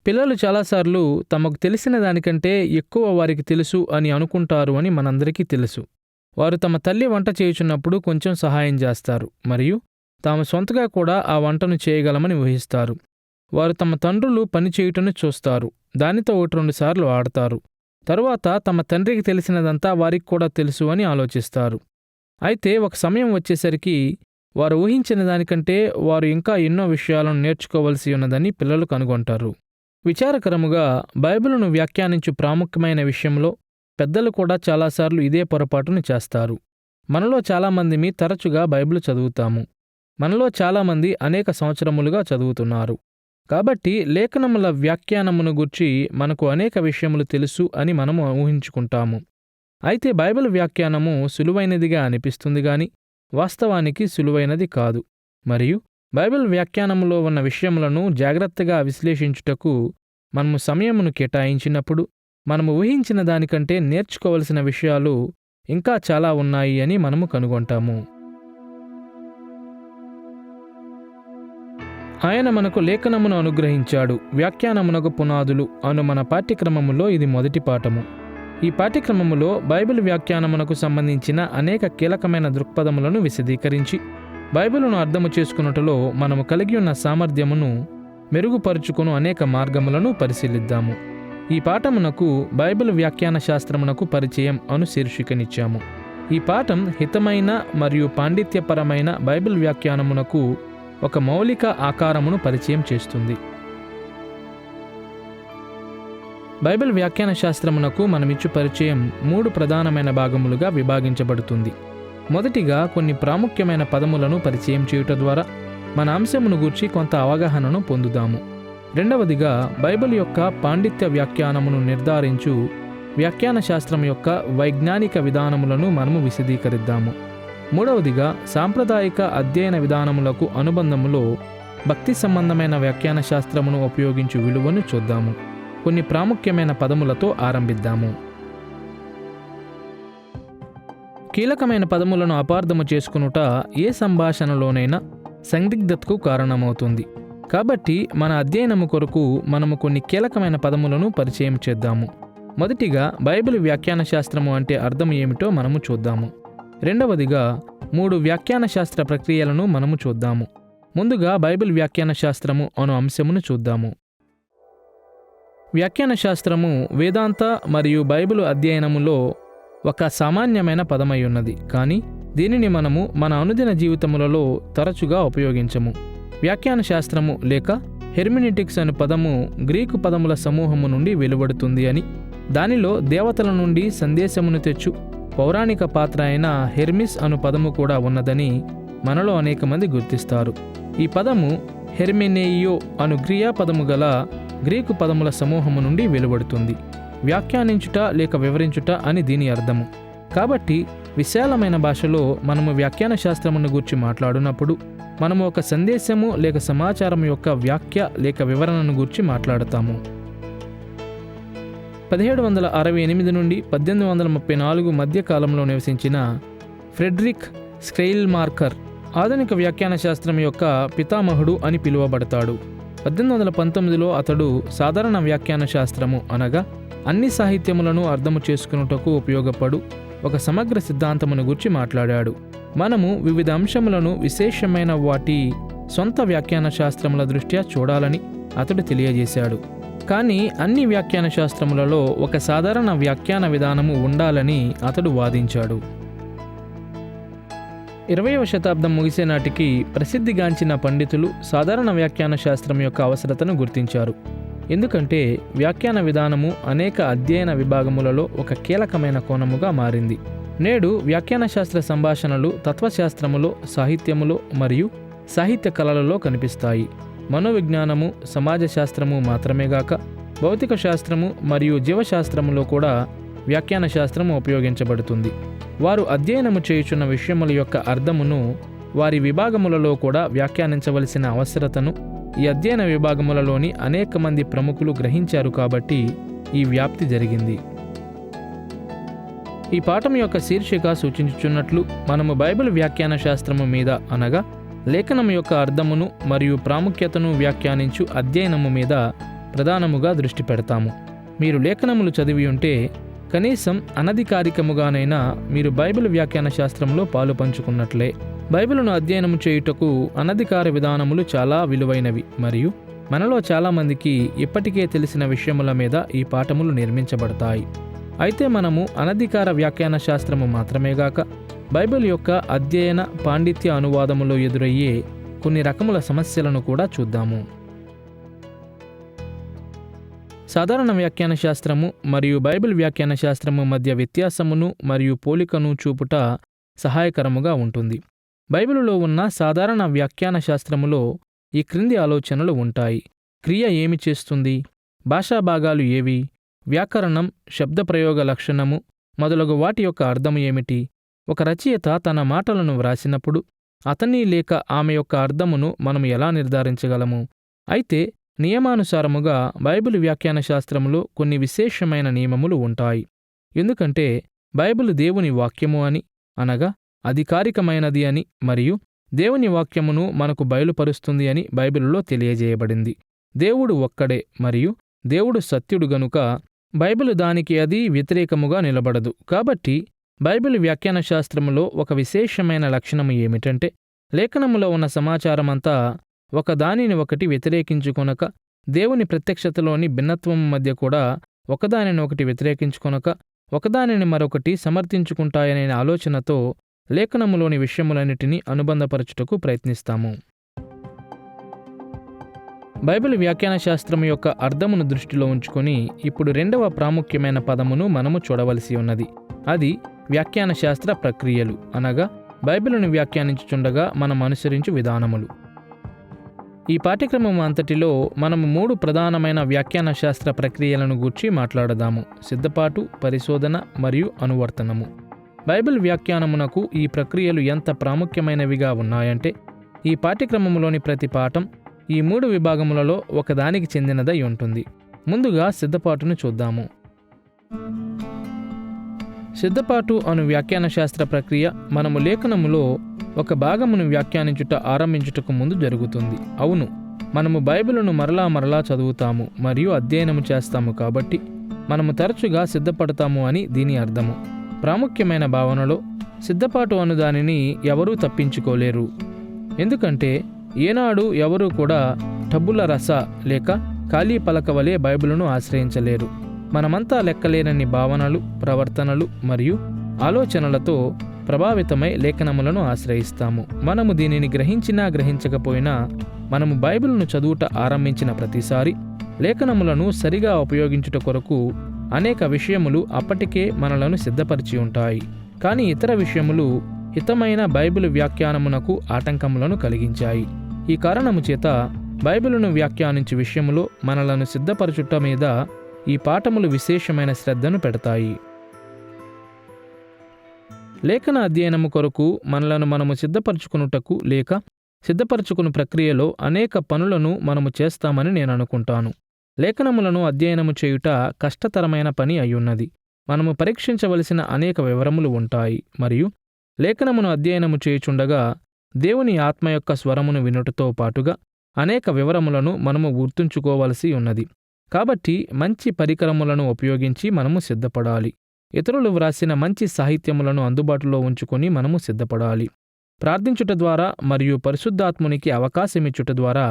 పిల్లలు చాలాసార్లు తమకు తెలిసిన దానికంటే ఎక్కువ వారికి తెలుసు అని అనుకుంటారు అని మనందరికీ తెలుసు. వారు తమ తల్లి వంట చేయుచున్నప్పుడు కొంచెం సహాయం చేస్తారు మరియు తాము సొంతగా కూడా ఆ వంటను చేయగలమని ఊహిస్తారు. వారు తమ తండ్రులు పని చేయుటను చూస్తారు, దానితో 1-2 సార్లు ఆడతారు. తరువాత తమ తండ్రికి తెలిసినదంతా వారికి కూడా తెలుసు అని ఆలోచిస్తారు. అయితే ఒక సమయం వచ్చేసరికి వారు ఊహించిన దానికంటే వారు ఇంకా ఎన్నో విషయాలను నేర్చుకోవలసి ఉన్నదని పిల్లలు కనుగొంటారు. విచారకరముగా బైబిలును వ్యాఖ్యానించు ప్రాముఖ్యమైన విషయంలో పెద్దలు కూడా చాలాసార్లు ఇదే పొరపాటును చేస్తారు. మనలో చాలామందిమి తరచుగా బైబిలు చదువుతాము. మనలో చాలామంది అనేక సంవత్సరములుగా చదువుతున్నారు. కాబట్టి లేఖనముల వ్యాఖ్యానమును గూర్చి మనకు అనేక విషయములు తెలుసు అని మనము ఊహించుకుంటాము. అయితే బైబిల్ వ్యాఖ్యానము సులువైనదిగా అనిపిస్తుంది గాని వాస్తవానికి సులువైనది కాదు. మరియు బైబిల్ వ్యాఖ్యానములో ఉన్న విషయములను జాగ్రత్తగా విశ్లేషించుటకు మనము సమయమును కేటాయించినప్పుడు మనము ఊహించిన దానికంటే నేర్చుకోవలసిన విషయాలు ఇంకా చాలా ఉన్నాయి అని మనము కనుగొంటాము. ఆయన మనకు లేఖనమును అనుగ్రహించాడు, వ్యాఖ్యానమునకు పునాదులు అను మన పాఠ్యక్రమములో ఇది మొదటి పాఠము. ఈ పాఠ్యక్రమములో బైబిల్ వ్యాఖ్యానమునకు సంబంధించిన అనేక కీలకమైన దృక్పథములను విశదీకరించి బైబిలును అర్థము చేసుకున్నటలో మనము కలిగి ఉన్న సామర్థ్యమును మెరుగుపరుచుకుని అనేక మార్గములను పరిశీలిద్దాము. ఈ పాఠమునకు బైబిల్ వ్యాఖ్యాన శాస్త్రమునకు పరిచయం అను శీర్షికనిచ్చాము. ఈ పాఠం హితమైన మరియు పాండిత్యపరమైన బైబిల్ వ్యాఖ్యానమునకు ఒక మౌలిక ఆకారమును పరిచయం చేస్తుంది. బైబిల్ వ్యాఖ్యాన శాస్త్రమునకు మనమిచ్చు పరిచయం 3 ప్రధానమైన భాగములుగా విభాగించబడుతుంది. మొదటిగా కొన్ని ప్రాముఖ్యమైన పదములను పరిచయం చేయుట ద్వారా మన అంశమును గూర్చి కొంత అవగాహనను పొందుదాము. రెండవదిగా బైబిల్ యొక్క పాండిత్య వ్యాఖ్యానమును నిర్ధారించు వ్యాఖ్యాన శాస్త్రం యొక్క వైజ్ఞానిక విధానములను మనము విశదీకరిద్దాము. మూడవదిగా సాంప్రదాయిక అధ్యయన విధానములకు అనుబంధములో భక్తి సంబంధమైన వ్యాఖ్యాన శాస్త్రమును ఉపయోగించు విలువను చూద్దాము. కొన్ని ప్రాముఖ్యమైన పదములతో ఆరంభిద్దాము. కీలకమైన పదములను అపార్థము చేసుకునుట ఏ సంభాషణలోనైనా సందిగ్ధతకు కారణమవుతుంది. కాబట్టి మన అధ్యయనము కొరకు మనము కొన్ని కీలకమైన పదములను పరిచయం చేద్దాము. మొదటిగా బైబిల్ వ్యాఖ్యాన శాస్త్రము అంటే అర్థం ఏమిటో మనము చూద్దాము. రెండవదిగా 3 వ్యాఖ్యాన శాస్త్ర ప్రక్రియలను మనము చూద్దాము. ముందుగా బైబిల్ వ్యాఖ్యాన శాస్త్రము అను అంశమును చూద్దాము. వ్యాఖ్యాన శాస్త్రము వేదాంత మరియు బైబిల్ అధ్యయనములో ఒక సామాన్యమైన పదమై ఉన్నది, కానీ దీనిని మనము మన అనుదిన జీవితములలో తరచుగా ఉపయోగించము. వ్యాఖ్యాన శాస్త్రము లేక హెర్మినెటిక్స్ అను పదము గ్రీకు పదముల సమూహము నుండి వెలువడుతుంది అని, దానిలో దేవతల నుండి సందేశమును తెచ్చు పౌరాణిక పాత్ర అయిన హెర్మిస్ అను పదము కూడా ఉన్నదని మనలో అనేక మంది గుర్తిస్తారు. ఈ పదము హెర్మెనేయియో అను క్రియాపదము గల గ్రీకు పదముల సమూహము నుండి వెలువడుతుంది. వ్యాఖ్యానించుట లేక వివరించుట అని దీని అర్థము. కాబట్టి విశాలమైన భాషలో మనము వ్యాఖ్యాన శాస్త్రమును గూర్చి మాట్లాడినప్పుడు మనము ఒక సందేశము లేక సమాచారం యొక్క వ్యాఖ్య లేక వివరణను గూర్చి మాట్లాడతాము. 1768 నుండి 1834 మధ్య కాలంలో నివసించిన ఫ్రెడరిక్ స్క్రెయిల్మార్కర్ ఆధునిక వ్యాఖ్యాన శాస్త్రం యొక్క పితామహుడు అని పిలువబడతాడు. 1819లో అతడు సాధారణ వ్యాఖ్యాన శాస్త్రము అనగా అన్ని సాహిత్యములను అర్థము చేసుకున్నటకు ఉపయోగపడు ఒక సమగ్ర సిద్ధాంతమును గురించి మాట్లాడాడు. మనము వివిధ అంశములను విశేషమైన వాటి సొంత వ్యాఖ్యాన శాస్త్రముల దృష్ట్యా చూడాలని అతడు తెలియజేశాడు. కానీ అన్ని వ్యాఖ్యాన శాస్త్రములలో ఒక సాధారణ వ్యాఖ్యాన విధానము ఉండాలని అతడు వాదించాడు. 20వ శతాబ్దం ముగిసే నాటికి ప్రసిద్ధిగాంచిన పండితులు సాధారణ వ్యాఖ్యాన శాస్త్రం యొక్క అవసరతను గుర్తించారు. ఎందుకంటే వ్యాఖ్యాన విధానము అనేక అధ్యయన విభాగములలో ఒక కీలకమైన కోణముగా మారింది. నేడు వ్యాఖ్యాన శాస్త్ర సంభాషణలు తత్వశాస్త్రములో, సాహిత్యములో మరియు సాహిత్య కళలలో కనిపిస్తాయి. మనోవిజ్ఞానము, సమాజ శాస్త్రము మాత్రమే గాక భౌతిక శాస్త్రము మరియు జీవశాస్త్రములో కూడా వ్యాఖ్యాన శాస్త్రము ఉపయోగించబడుతుంది. వారు అధ్యయనము చేయుచున్న విషయముల యొక్క అర్థమును వారి విభాగములలో కూడా వ్యాఖ్యానించవలసిన అవసరతను ఈ అధ్యయన విభాగములలోని అనేక మంది ప్రముఖులు గ్రహించారు. కాబట్టి ఈ వ్యాప్తి జరిగింది. ఈ పాఠం యొక్క శీర్షిక సూచించుచున్నట్లు మనము బైబిల్ వ్యాఖ్యాన శాస్త్రము మీద అనగా లేఖనము యొక్క అర్థమును మరియు ప్రాముఖ్యతను వ్యాఖ్యానించు అధ్యయనము మీద ప్రధానముగా దృష్టి పెడతాము. మీరు లేఖనములు చదివి ఉంటే కనీసం అనధికారికముగానైనా మీరు బైబిల్ వ్యాఖ్యాన శాస్త్రంలో పాలు పంచుకున్నట్లే. బైబిలును అధ్యయనం చేయుటకు అనధికార విధానములు చాలా విలువైనవి మరియు మనలో చాలామందికి ఇప్పటికే తెలిసిన విషయముల మీద ఈ పాఠములు నిర్మించబడతాయి. అయితే మనము అనధికార వ్యాఖ్యాన శాస్త్రము మాత్రమేగాక బైబిల్ యొక్క అధ్యయన పాండిత్య అనువాదములో ఎదురయ్యే కొన్ని రకముల సమస్యలను కూడా చూద్దాము. సాధారణ వ్యాఖ్యాన శాస్త్రము మరియు బైబిల్ వ్యాఖ్యాన శాస్త్రము మధ్య వ్యత్యాసమును మరియు పోలికను చూపుట సహాయకరముగా ఉంటుంది. బైబిలులో ఉన్న సాధారణ వ్యాఖ్యాన శాస్త్రములో ఈ క్రింది ఆలోచనలు ఉంటాయి. క్రియ ఏమి చేస్తుంది? భాషా భాగాలు ఏవి? వ్యాకరణం, శబ్దప్రయోగ లక్షణము మొదలగు వాటి యొక్క అర్థం ఏమిటి? ఒక రచయిత తన మాటలను వ్రాసినప్పుడు అతని లేక ఆమె యొక్క అర్థమును మనం ఎలా నిర్ధారించగలము? అయితే నియమానుసారముగా బైబిల్ వ్యాఖ్యాన శాస్త్రములో కొన్ని విశేషమైన నియమములు ఉంటాయి. ఎందుకంటే బైబిల్ దేవుని వాక్యము అని, అనగా అధికారికమైనది అని, మరియు దేవుని వాక్యమును మనకు బయలుపరుస్తుంది అని బైబిలులో తెలియజేయబడింది. దేవుడు ఒక్కడే మరియు దేవుడు సత్యుడు గనుక బైబిల్ దానికి అది వ్యతిరేకముగా నిలబడదు. కాబట్టి బైబిల్ వ్యాఖ్యాన శాస్త్రములో ఒక విశేషమైన లక్షణము ఏమిటంటే లేఖనములో ఉన్న సమాచారమంతా ఒకదానిని ఒకటి వ్యతిరేకించుకొనక, దేవుని ప్రత్యక్షతలోని భిన్నత్వం మధ్య కూడా ఒకదానిని ఒకటి వ్యతిరేకించుకొనక, ఒకదానిని మరొకటి సమర్థించుకుంటాయనే ఆలోచనతో లేఖనములోని విషయములన్నిటినీ అనుబంధపరచుటకు ప్రయత్నిస్తాము. బైబిల్ వ్యాఖ్యాన శాస్త్రము యొక్క అర్థమును దృష్టిలో ఉంచుకొని ఇప్పుడు రెండవ ప్రాముఖ్యమైన పదమును మనము చూడవలసి ఉన్నది. అది వ్యాఖ్యాన శాస్త్ర ప్రక్రియలు, అనగా బైబిలును వ్యాఖ్యానించుచుండగా మనం అనుసరించు విధానములు. ఈ పాఠ్యక్రమం అంతటిలో మనము 3 ప్రధానమైన వ్యాఖ్యాన శాస్త్ర ప్రక్రియలను గూర్చి మాట్లాడదాము: సిద్ధపాటు, పరిశోధన మరియు అనువర్తనము. బైబిల్ వ్యాఖ్యానమునకు ఈ ప్రక్రియలు ఎంత ప్రాముఖ్యమైనవిగా ఉన్నాయంటే ఈ పాఠ్యక్రమములోని ప్రతి పాఠం ఈ 3 విభాగములలో ఒకదానికి చెందినదై ఉంటుంది. ముందుగా సిద్ధపాటును చూద్దాము. సిద్ధపాటు అను వ్యాఖ్యాన శాస్త్ర ప్రక్రియ మనము లేఖనములో ఒక భాగమును వ్యాఖ్యానించుట ఆరంభించుటకు ముందు జరుగుతుంది. అవును, మనము బైబిలును మరలా చదువుతాము మరియు అధ్యయనము చేస్తాము, కాబట్టి మనము తరచుగా సిద్ధపడతాము అని దీని అర్థము. ప్రాముఖ్యమైన భావనలో సిద్ధపాటు అను దానిని ఎవరూ తప్పించుకోలేరు. ఎందుకంటే ఏనాడు ఎవరూ కూడా టబ్బుల రస లేక ఖాళీ పలక వలె బైబిలును ఆశ్రయించలేరు. మనమంతా లెక్కలేనన్ని భావనలు, ప్రవర్తనలు మరియు ఆలోచనలతో ప్రభావితమై లేఖనములను ఆశ్రయిస్తాము. మనము దీనిని గ్రహించినా గ్రహించకపోయినా మనము బైబిలును చదువుట ఆరంభించిన ప్రతిసారి లేఖనములను సరిగా ఉపయోగించుట కొరకు అనేక విషయములు అప్పటికే మనలను సిద్ధపరిచి ఉంటాయి. కానీ ఇతర విషయములు హితమైన బైబిల్ వ్యాఖ్యానమునకు ఆటంకములను కలిగించాయి. ఈ కారణము చేత బైబిలును వ్యాఖ్యానించు విషయములో మనలను సిద్ధపరచుట మీద ఈ పాఠములు విశేషమైన శ్రద్ధను పెడతాయి. లేఖన అధ్యయనము కొరకు మనము సిద్ధపరచుకునుటకు లేక సిద్ధపరచుకుని ప్రక్రియలో అనేక పనులను మనము చేస్తామని నేను అనుకుంటాను. లేఖనములను అధ్యయనము చేయుట కష్టతరమైన పని అయ్యున్నది. మనము పరీక్షించవలసిన అనేక వివరములు ఉంటాయి మరియు లేఖనమును అధ్యయనము చేయుచుండగా దేవుని ఆత్మ యొక్క స్వరమును వినుటతో పాటుగా అనేక వివరములను మనము గుర్తుంచుకోవలసి ఉన్నది. కాబట్టి మంచి పరికరములను ఉపయోగించి మనము సిద్ధపడాలి. ఇతరులు వ్రాసిన మంచి సాహిత్యములను అందుబాటులో ఉంచుకొని మనము సిద్ధపడాలి. ప్రార్థించుట ద్వారా మరియు పరిశుద్ధాత్మునికి అవకాశమిచ్చుట ద్వారా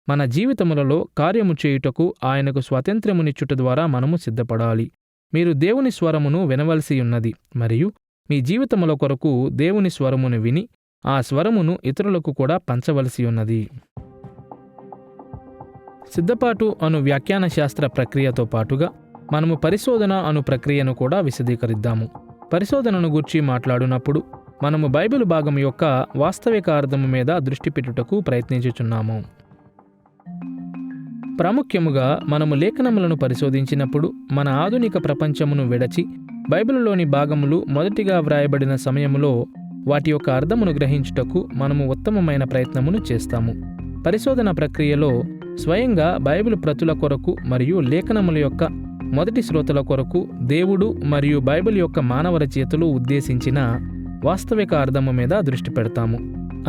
మన జీవితములలో కార్యము చేయుటకు ఆయనకు స్వాతంత్ర్యమునిచ్చుట ద్వారా మనము సిద్ధపడాలి. మీరు దేవుని స్వరమును వినవలసి ఉన్నది మరియు మీ జీవితముల కొరకు దేవుని స్వరమును విని ఆ స్వరమును ఇతరులకు కూడా పంచవలసి ఉన్నది. సిద్ధపాటు అను వ్యాఖ్యాన శాస్త్ర ప్రక్రియతో పాటుగా మనము పరిశోధన అను ప్రక్రియను కూడా విశదీకరిద్దాము. పరిశోధనను గూర్చి మాట్లాడినప్పుడు మనము బైబిల్ భాగం యొక్క వాస్తవిక అర్థము మీద దృష్టి పెట్టుటకు ప్రయత్నించుచున్నాము. ప్రాముఖ్యముగా మనము లేఖనములను పరిశోధించినప్పుడు మన ఆధునిక ప్రపంచమును విడచి బైబిలులోని భాగములు మొదటిగా వ్రాయబడిన సమయములో వాటి యొక్క అర్థమును గ్రహించుటకు మనము ఉత్తమమైన ప్రయత్నమును చేస్తాము. పరిశోధన ప్రక్రియలో స్వయంగా బైబిల్ ప్రతుల కొరకు మరియు లేఖనముల యొక్క మొదటి శ్రోతల కొరకు దేవుడు మరియు బైబిల్ యొక్క మానవ రచయితలు ఉద్దేశించిన వాస్తవిక అర్థము మీద దృష్టి పెడతాము.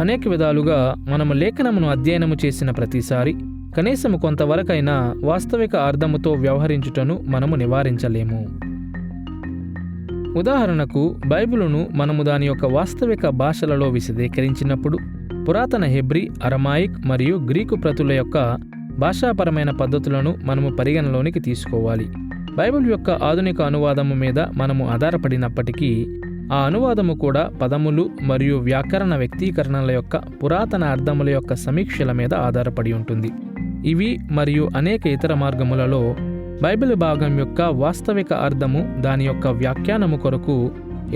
అనేక విధాలుగా మనము లేఖనమును అధ్యయనము చేసిన ప్రతిసారి కనీసం కొంతవరకైనా వాస్తవిక అర్థముతో వ్యవహరించుటను మనము నివారించలేము. ఉదాహరణకు, బైబిలును మనము దాని యొక్క వాస్తవిక భాషలలో విశదీకరించినప్పుడు పురాతన హెబ్రీ, అరమాయిక్ మరియు గ్రీకు ప్రతుల యొక్క భాషాపరమైన పద్ధతులను మనము పరిగణలోనికి తీసుకోవాలి. బైబిల్ యొక్క ఆధునిక అనువాదము మీద మనము ఆధారపడినప్పటికీ ఆ అనువాదము కూడా పదములు మరియు వ్యాకరణ వ్యక్తీకరణల యొక్క పురాతన అర్థముల యొక్క సమీక్షల మీద ఆధారపడి ఉంటుంది. ఇవి మరియు అనేక ఇతర మార్గములలో బైబిల్ భాగం యొక్క వాస్తవిక అర్థము దాని యొక్క వ్యాఖ్యానము కొరకు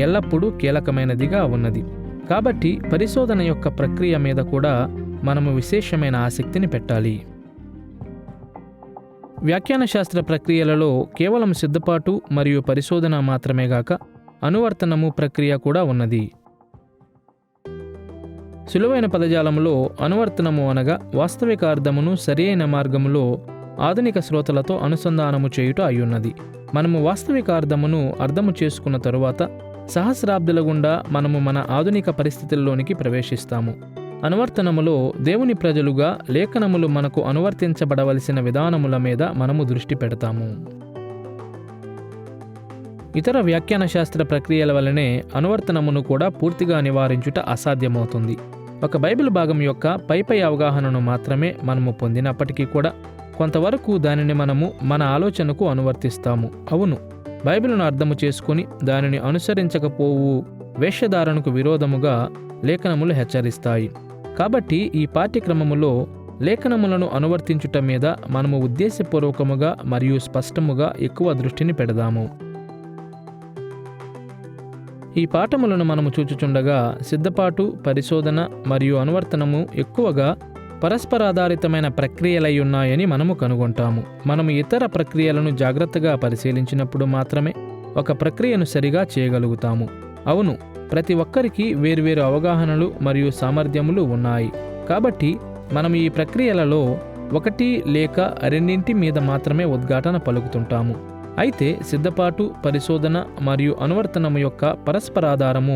ఎల్లప్పుడూ కీలకమైనదిగా ఉన్నది. కాబట్టి పరిశోధన యొక్క ప్రక్రియ మీద కూడా మనము విశేషమైన ఆసక్తిని పెట్టాలి. వ్యాఖ్యాన శాస్త్ర ప్రక్రియలలో కేవలం సిద్ధపాటు మరియు పరిశోధన మాత్రమే గాక అనువర్తనము ప్రక్రియ కూడా ఉన్నది. సులువైన పదజాలములో అనువర్తనము అనగా వాస్తవిక అర్థమును సరియైన మార్గములో ఆధునిక శ్రోతలతో అనుసంధానము చేయుట అయ్యున్నది. మనము వాస్తవిక అర్థమును అర్థము చేసుకున్న తరువాత సహస్రాబ్దుల గుండా మనము మన ఆధునిక పరిస్థితుల్లోనికి ప్రవేశిస్తాము. అనువర్తనములో దేవుని ప్రజలుగా లేఖనములు మనకు అనువర్తించబడవలసిన విధానముల మీద మనము దృష్టి పెడతాము. ఇతర వ్యాఖ్యాన శాస్త్ర ప్రక్రియల వలనే అనువర్తనమును కూడా పూర్తిగా నివారించుట అసాధ్యమవుతుంది. ఒక బైబిల్ భాగం యొక్క పైపై అవగాహనను మాత్రమే మనము పొందినప్పటికీ కూడా కొంతవరకు దానిని మనము మన ఆలోచనకు అనువర్తిస్తాము. అవును, బైబిలును అర్థము చేసుకుని దానిని అనుసరించకపోవు వేషధారణకు విరోధముగా లేఖనములు హెచ్చరిస్తాయి. కాబట్టి ఈ పాఠ్యక్రమములో లేఖనములను అనువర్తించుట మీద మనము ఉద్దేశపూర్వకముగా మరియు స్పష్టముగా ఎక్కువ దృష్టిని పెడదాము. ఈ పాఠములను మనము చూచుచుండగా సిద్ధపాటు, పరిశోధన మరియు అనువర్తనము ఎక్కువగా పరస్పరాధారితమైన ప్రక్రియలై ఉన్నాయని మనము కనుగొంటాము. మనము ఇతర ప్రక్రియలను జాగ్రత్తగా పరిశీలించినప్పుడు మాత్రమే ఒక ప్రక్రియను సరిగా చేయగలుగుతాము. అవును, ప్రతి ఒక్కరికి వేర్వేరు అవగాహనలు మరియు సామర్థ్యములు ఉన్నాయి. కాబట్టి మనం ఈ ప్రక్రియలలో ఒకటి లేక రెండింటి మీద మాత్రమే ఉద్ఘాటన పలుకుతుంటాము. అయితే సిద్ధపాటు, పరిశోధన మరియు అనువర్తనము యొక్క పరస్పరాధారము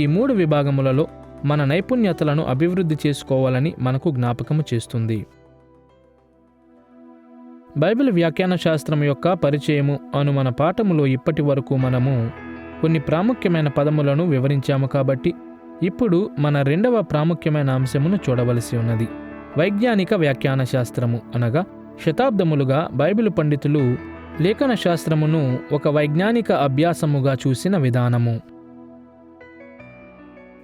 ఈ 3 విభాగములలో మన నైపుణ్యతలను అభివృద్ధి చేసుకోవాలని మనకు జ్ఞాపకము చేస్తుంది. బైబిల్ వ్యాఖ్యాన శాస్త్రం యొక్క పరిచయము అను మన పాఠములో ఇప్పటి వరకు మనము కొన్ని ప్రాముఖ్యమైన పదములను వివరించాము. కాబట్టి ఇప్పుడు మన 2వ ప్రాముఖ్యమైన అంశమును చూడవలసి ఉన్నది. వైజ్ఞానిక వ్యాఖ్యాన శాస్త్రము అనగా శతాబ్దములుగా బైబిల్ పండితులు లేఖన శాస్త్రమును ఒక వైజ్ఞానిక అభ్యాసముగా చూసిన విధానము.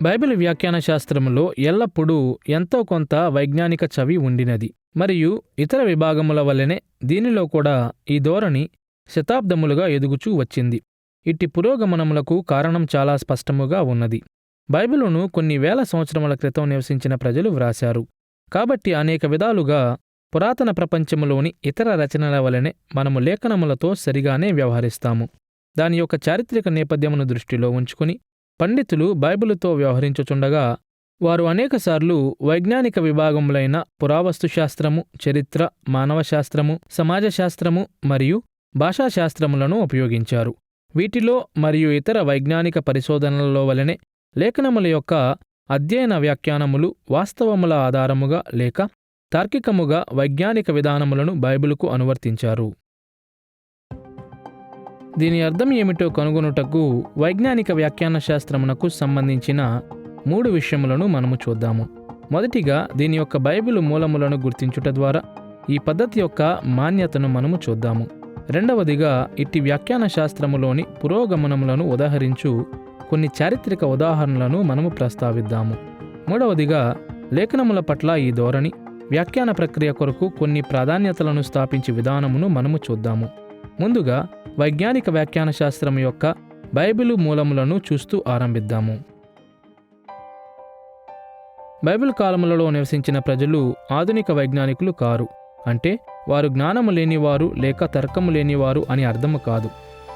బైబిల్ వ్యాఖ్యాన శాస్త్రములో ఎల్లప్పుడూ ఎంతో కొంత వైజ్ఞానిక చవి ఉండినది మరియు ఇతర విభాగముల వల్లనే దీనిలో కూడా ఈ ధోరణి శతాబ్దములుగా ఎదుగుచూ వచ్చింది. ఇట్టి పురోగమనములకు కారణం చాలా స్పష్టముగా ఉన్నది. బైబిలును కొన్ని వేల సంవత్సరముల క్రితం నివసించిన ప్రజలు వ్రాశారు. కాబట్టి అనేక విధాలుగా పురాతన ప్రపంచములోని ఇతర రచనల వలనే మనము లేఖనములతో సరిగానే వ్యవహరిస్తాము. దాని యొక్క చారిత్రక నేపథ్యమును దృష్టిలో ఉంచుకుని పండితులు బైబిలుతో వ్యవహరించుచుండగా వారు అనేకసార్లు వైజ్ఞానిక విభాగములైన పురావస్తు శాస్త్రము, చరిత్ర, మానవ శాస్త్రము, సమాజ శాస్త్రము మరియు భాషాశాస్త్రములను ఉపయోగించారు. వీటిలో మరియు ఇతర వైజ్ఞానిక పరిశోధనలలో వలనే లేఖనముల యొక్క అధ్యయన వ్యాఖ్యానములు వాస్తవముల ఆధారముగా లేక తార్కికముగా వైజ్ఞానిక విధానములను బైబిలుకు అనువర్తించారు. దీని అర్థం ఏమిటో కనుగొనుటకు వైజ్ఞానిక వ్యాఖ్యాన శాస్త్రమునకు సంబంధించిన 3 విషయములను మనము చూద్దాము. మొదటిగా దీని యొక్క బైబిలు మూలములను గుర్తించుట ద్వారా ఈ పద్ధతి యొక్క మాన్యతను మనము చూద్దాము. రెండవదిగా ఇట్టి వ్యాఖ్యాన శాస్త్రములోని పురోగమనములను ఉదాహరించు కొన్ని చారిత్రక ఉదాహరణలను మనము ప్రస్తావిద్దాము. మూడవదిగా లేఖనముల పట్ల ఈ ధోరణి వ్యాఖ్యాన ప్రక్రియ కొరకు కొన్ని ప్రాధాన్యతలను స్థాపించే విధానమును మనము చూద్దాము. ముందుగా వైజ్ఞానిక వ్యాఖ్యాన శాస్త్రం యొక్క బైబిలు మూలములను చూస్తూ ఆరంభిద్దాము. బైబిల్ కాలములలో నివసించిన ప్రజలు ఆధునిక వైజ్ఞానికులు కారు. అంటే వారు జ్ఞానము లేనివారు లేక తర్కము లేనివారు అని అర్థము కాదు.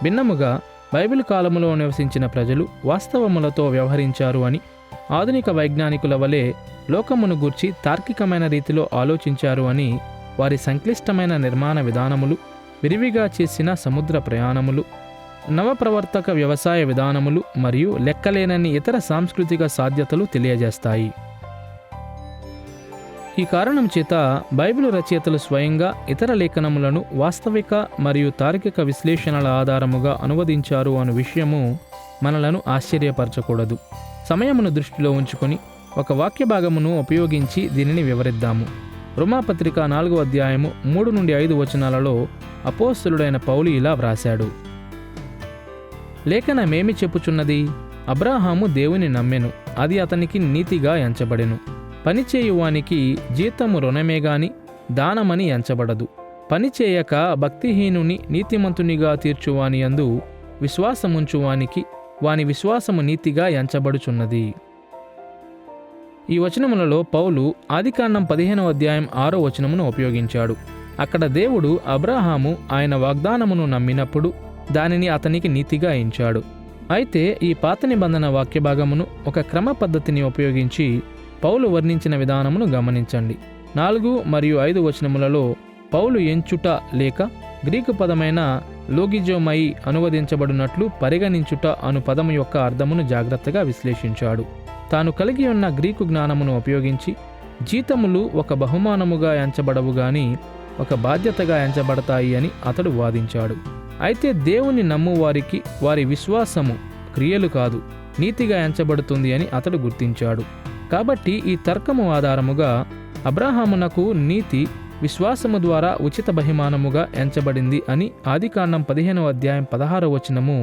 భిన్నముగా బైబిల్ కాలములో నివసించిన ప్రజలు వాస్తవములతో వ్యవహరించారు అని, ఆధునిక వైజ్ఞానికుల వలె లోకమును గూర్చి తార్కికమైన రీతిలో ఆలోచించారు అని, వారి సంక్లిష్టమైన నిర్మాణ విధానములు, విరివిగా చేసిన సముద్ర ప్రయాణములు, నవప్రవర్తక వ్యవసాయ విధానములు మరియు లెక్కలేనన్ని ఇతర సాంస్కృతిక సాధ్యతలు తెలియజేస్తాయి. ఈ కారణం చేత బైబిలు రచయితలు స్వయంగా ఇతర లేఖనములను వాస్తవిక మరియు తార్కిక విశ్లేషణల ఆధారముగా అనువదించారు అనే విషయము మనలను ఆశ్చర్యపరచకూడదు. సమయమును దృష్టిలో ఉంచుకొని ఒక వాక్య భాగమును ఉపయోగించి దీనిని వివరిద్దాము. రోమాపత్రిక 4వ అధ్యాయము 3 నుండి 5 వచనాలలో అపోస్తలుడైన పౌలు ఇలా వ్రాశాడు: లేఖనమేమి చెప్పుచున్నది? అబ్రాహాము దేవుని నమ్మెను, అది అతనికి నీతిగా ఎంచబడెను. పనిచేయువానికి జీతము రుణమే గాని దానమని ఎంచబడదు. పనిచేయక భక్తిహీనుని నీతిమంతునిగా తీర్చువాని యందు విశ్వాసముంచువానికి వాని విశ్వాసము నీతిగా ఎంచబడుచున్నది. ఈ వచనములలో పౌలు ఆదికాండం 15వ అధ్యాయం 6వ వచనమును ఉపయోగించాడు. అక్కడ దేవుడు అబ్రాహాము ఆయన వాగ్దానమును నమ్మినప్పుడు దానిని అతనికి నీతిగా ఎంచాడు. అయితే ఈ పాత నిబంధన వాక్య భాగమును ఒక క్రమ పద్ధతిని ఉపయోగించి పౌలు వర్ణించిన విధానమును గమనించండి. 4 మరియు 5 వచనములలో పౌలు ఎంచుట లేక గ్రీకు పదమైన లోగిజోమయి అనువదించబడినట్లు పరిగణించుట అను పదము యొక్క అర్థమును జాగ్రత్తగా విశ్లేషించాడు. తాను కలిగి ఉన్న గ్రీకు జ్ఞానమును ఉపయోగించి జీతములు ఒక బహుమానముగా ఎంచబడవు గాని ఒక బాధ్యతగా ఎంచబడతాయి అని అతడు వాదించాడు. అయితే దేవుని నమ్మువారికి వారి విశ్వాసము క్రియలు కాదు, నీతిగా ఎంచబడుతుంది అని అతడు గుర్తించాడు. కాబట్టి ఈ తర్కము ఆధారముగా అబ్రాహామునకు నీతి విశ్వాసము ద్వారా ఉచిత బహుమానముగా ఎంచబడింది అని ఆదికాండం 15వ అధ్యాయం 16వ వచనము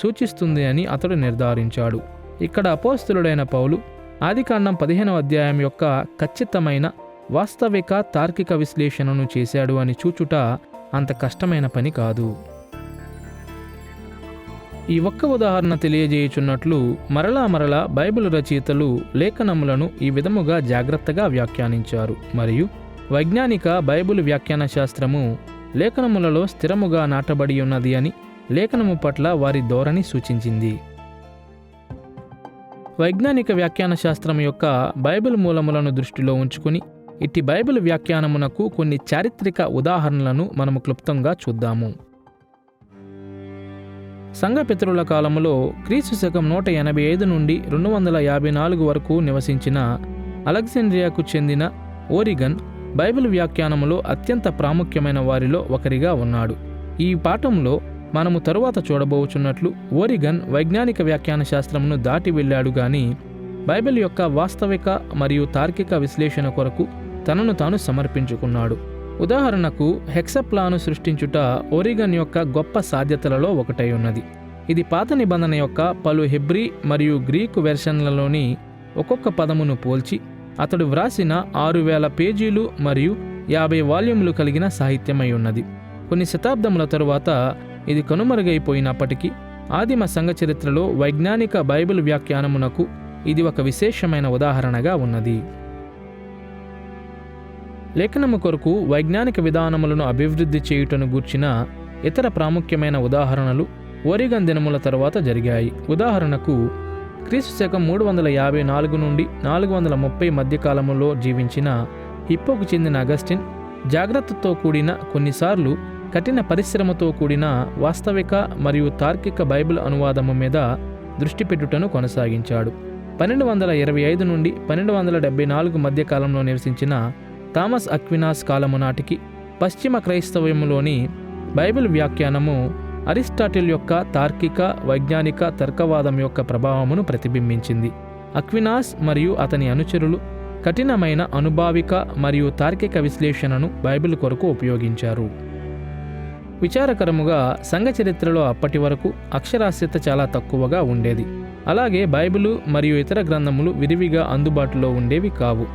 సూచిస్తుంది అని అతడు నిర్ధారించాడు. ఇక్కడ అపోస్తలుడైన పౌలు ఆదికాండం 15వ అధ్యాయం యొక్క ఖచ్చితమైన వాస్తవిక తార్కిక విశ్లేషణను చేశాడు అని చూచుట అంత కష్టమైన పని కాదు. ఈ ఒక్క ఉదాహరణ తెలియజేయుచున్నట్లు మరలా బైబిల్ రచయితలు లేఖనములను ఈ విధముగా జాగ్రత్తగా వ్యాఖ్యానించారు. మరియు వైజ్ఞానిక బైబిల్ వ్యాఖ్యాన శాస్త్రము లేఖనములలో స్థిరముగా నాటబడి ఉన్నది అని లేఖనము పట్ల వారి ధోరణి సూచించింది. వైజ్ఞానిక వ్యాఖ్యాన శాస్త్రం యొక్క బైబిల్ మూలములను దృష్టిలో ఉంచుకుని ఇట్టి బైబిల్ వ్యాఖ్యానమునకు కొన్ని చారిత్రక ఉదాహరణలను మనము క్లుప్తంగా చూద్దాము. సంఘపితరుల కాలములో క్రీస్తు శకం 185 నుండి 254 వరకు నివసించిన అలెగ్జాండ్రియాకు చెందిన ఓరిగన్ బైబిల్ వ్యాఖ్యానములో అత్యంత ప్రాముఖ్యమైన వారిలో ఒకరిగా ఉన్నాడు. ఈ పాఠంలో మనము తరువాత చూడబోచున్నట్లు ఓరిగన్ వైజ్ఞానిక వ్యాఖ్యాన శాస్త్రమును దాటి వెళ్ళాడు గాని బైబిల్ యొక్క వాస్తవిక మరియు తార్కిక విశ్లేషణ కొరకు తనను తాను సమర్పించుకున్నాడు. ఉదాహరణకు హెక్సప్లాను సృష్టించుట ఓరిగన్ యొక్క గొప్ప సాధ్యతలలో ఒకటై ఉన్నది. ఇది పాత నిబంధన యొక్క పలు హెబ్రీ మరియు గ్రీకు వెర్షన్లలోని ఒక్కొక్క పదమును పోల్చి అతడు వ్రాసిన 6000 పేజీలు మరియు 50 వాల్యూములు కలిగిన సాహిత్యమై ఉన్నది. కొన్ని శతాబ్దముల తరువాత ఇది కనుమరుగైపోయినప్పటికీ ఆదిమ సంఘ చరిత్రలో వైజ్ఞానిక బైబిల్ వ్యాఖ్యానమునకు ఇది ఒక విశేషమైన ఉదాహరణగా ఉన్నది. లేఖనము కొరకు వైజ్ఞానిక విధానములను అభివృద్ధి చేయుటను గూర్చిన ఇతర ప్రాముఖ్యమైన ఉదాహరణలు ఓరిగన్ దినముల తరువాత జరిగాయి. ఉదాహరణకు క్రీస్తు శకం 354 నుండి 430 మధ్యకాలములో జీవించిన హిప్పోకు చెందిన అగస్టిన్ జాగ్రత్తతో కూడిన కొన్నిసార్లు కఠిన పరిశ్రమతో కూడిన వాస్తవిక మరియు తార్కిక బైబిల్ అనువాదము మీద దృష్టి పెట్టుటను కొనసాగించాడు. 1225 నుండి 1274 మధ్యకాలంలో నివసించిన థామస్ అక్వినాస్ కాలము నాటికి పశ్చిమ క్రైస్తవ్యములోని బైబిల్ వ్యాఖ్యానము అరిస్టాటిల్ యొక్క తార్కిక వైజ్ఞానిక తర్కవాదం యొక్క ప్రభావమును ప్రతిబింబించింది. అక్వినాస్ మరియు అతని అనుచరులు కఠినమైన అనుభావిక మరియు తార్కిక విశ్లేషణను బైబిల్ కొరకు ఉపయోగించారు. విచారకరముగా సంఘ చరిత్రలో అప్పటి వరకు అక్షరాస్యత చాలా తక్కువగా ఉండేది. అలాగే బైబిలు మరియు ఇతర గ్రంథములు విరివిగా అందుబాటులో ఉండేవి కావు.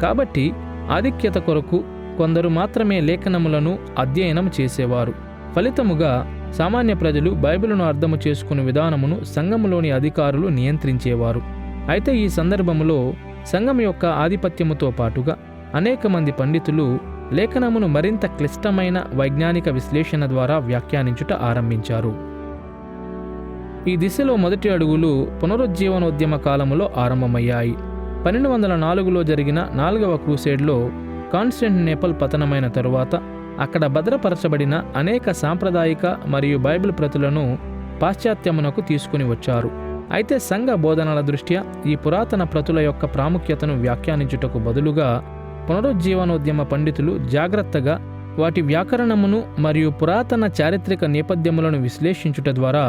కాబట్టి ఆధిక్యత కొరకు కొందరు మాత్రమే లేఖనములను అధ్యయనం చేసేవారు. ఫలితముగా సామాన్య ప్రజలు బైబిలును అర్థము చేసుకునే విధానమును సంఘములోని అధికారులు నియంత్రించేవారు. అయితే ఈ సందర్భములో సంఘం యొక్క ఆధిపత్యముతో పాటుగా అనేక మంది పండితులు లేఖనమును మరింత క్లిష్టమైన వైజ్ఞానిక విశ్లేషణ ద్వారా వ్యాఖ్యానించుట ఆరంభించారు. ఈ దిశలో మొదటి అడుగులు పునరుజ్జీవనోద్యమ కాలములో ఆరంభమయ్యాయి. 1204లో జరిగిన 4వ క్రూసేడ్లో కాన్స్టాంటినోపుల్ పతనమైన తరువాత అక్కడ భద్రపరచబడిన అనేక సాంప్రదాయిక మరియు బైబిల్ ప్రతులను పాశ్చాత్యమునకు తీసుకుని వచ్చారు. అయితే సంఘ బోధనల దృష్ట్యా ఈ పురాతన ప్రతుల యొక్క ప్రాముఖ్యతను వ్యాఖ్యానించుటకు బదులుగా పునరుజ్జీవనోద్యమ పండితులు జాగ్రత్తగా వాటి వ్యాకరణమును మరియు పురాతన చారిత్రక నేపథ్యములను విశ్లేషించుట ద్వారా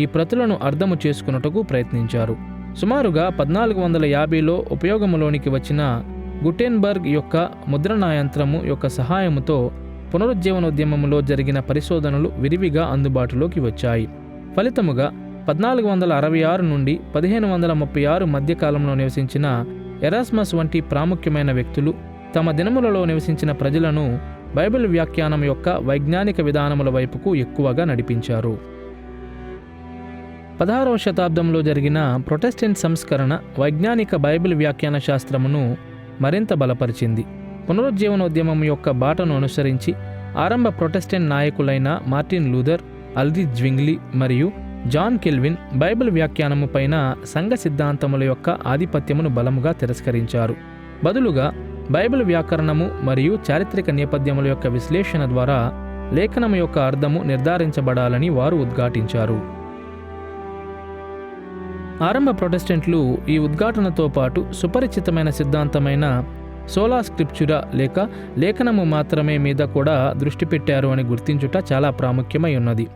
ఈ ప్రతులను అర్థము చేసుకున్నటకు ప్రయత్నించారు. సుమారుగా 1450లో ఉపయోగములోనికి వచ్చిన గుటెన్బర్గ్ యొక్క ముద్రణాయంత్రము యొక్క సహాయముతో పునరుజ్జీవనోద్యమములో జరిగిన పరిశోధనలు విరివిగా అందుబాటులోకి వచ్చాయి. ఫలితముగా 1466 నుండి 1536 మధ్యకాలంలో నివసించిన ఎరాస్మస్ వంటి ప్రాముఖ్యమైన వ్యక్తులు తమ దినములలో నివసించిన ప్రజలను బైబిల్ వ్యాఖ్యానం యొక్క వైజ్ఞానిక విధానముల వైపుకు ఎక్కువగా నడిపించారు. 16వ శతాబ్దంలో జరిగిన ప్రొటెస్టెంట్ సంస్కరణ వైజ్ఞానిక బైబిల్ వ్యాఖ్యాన శాస్త్రమును మరింత బలపరిచింది. పునరుజ్జీవనోద్యమం యొక్క బాటను అనుసరించి ఆరంభ ప్రొటెస్టెంట్ నాయకులైన మార్టిన్ లూథర్, అల్రిచ్ జ్వింగ్లీ మరియు జాన్ కెల్విన్ బైబిల్ వ్యాఖ్యానము పైన సంఘ సిద్ధాంతముల యొక్క ఆధిపత్యమును బలముగా తిరస్కరించారు. బదులుగా బైబిల్ వ్యాకరణము మరియు చారిత్రక నేపథ్యముల యొక్క విశ్లేషణ ద్వారా లేఖనము యొక్క అర్థము నిర్ధారించబడాలని వారు ఉద్ఘాటించారు. ఆరంభ ప్రొటెస్టెంట్లు ఈ ఉద్ఘాటనతో పాటు సుపరిచితమైన సిద్ధాంతమైన సోలా స్క్రిప్చురా లేక లేఖనము మాత్రమే మీద కూడా దృష్టి పెట్టారు అని గుర్తించుట చాలా ప్రాముఖ్యమై ఉన్నది.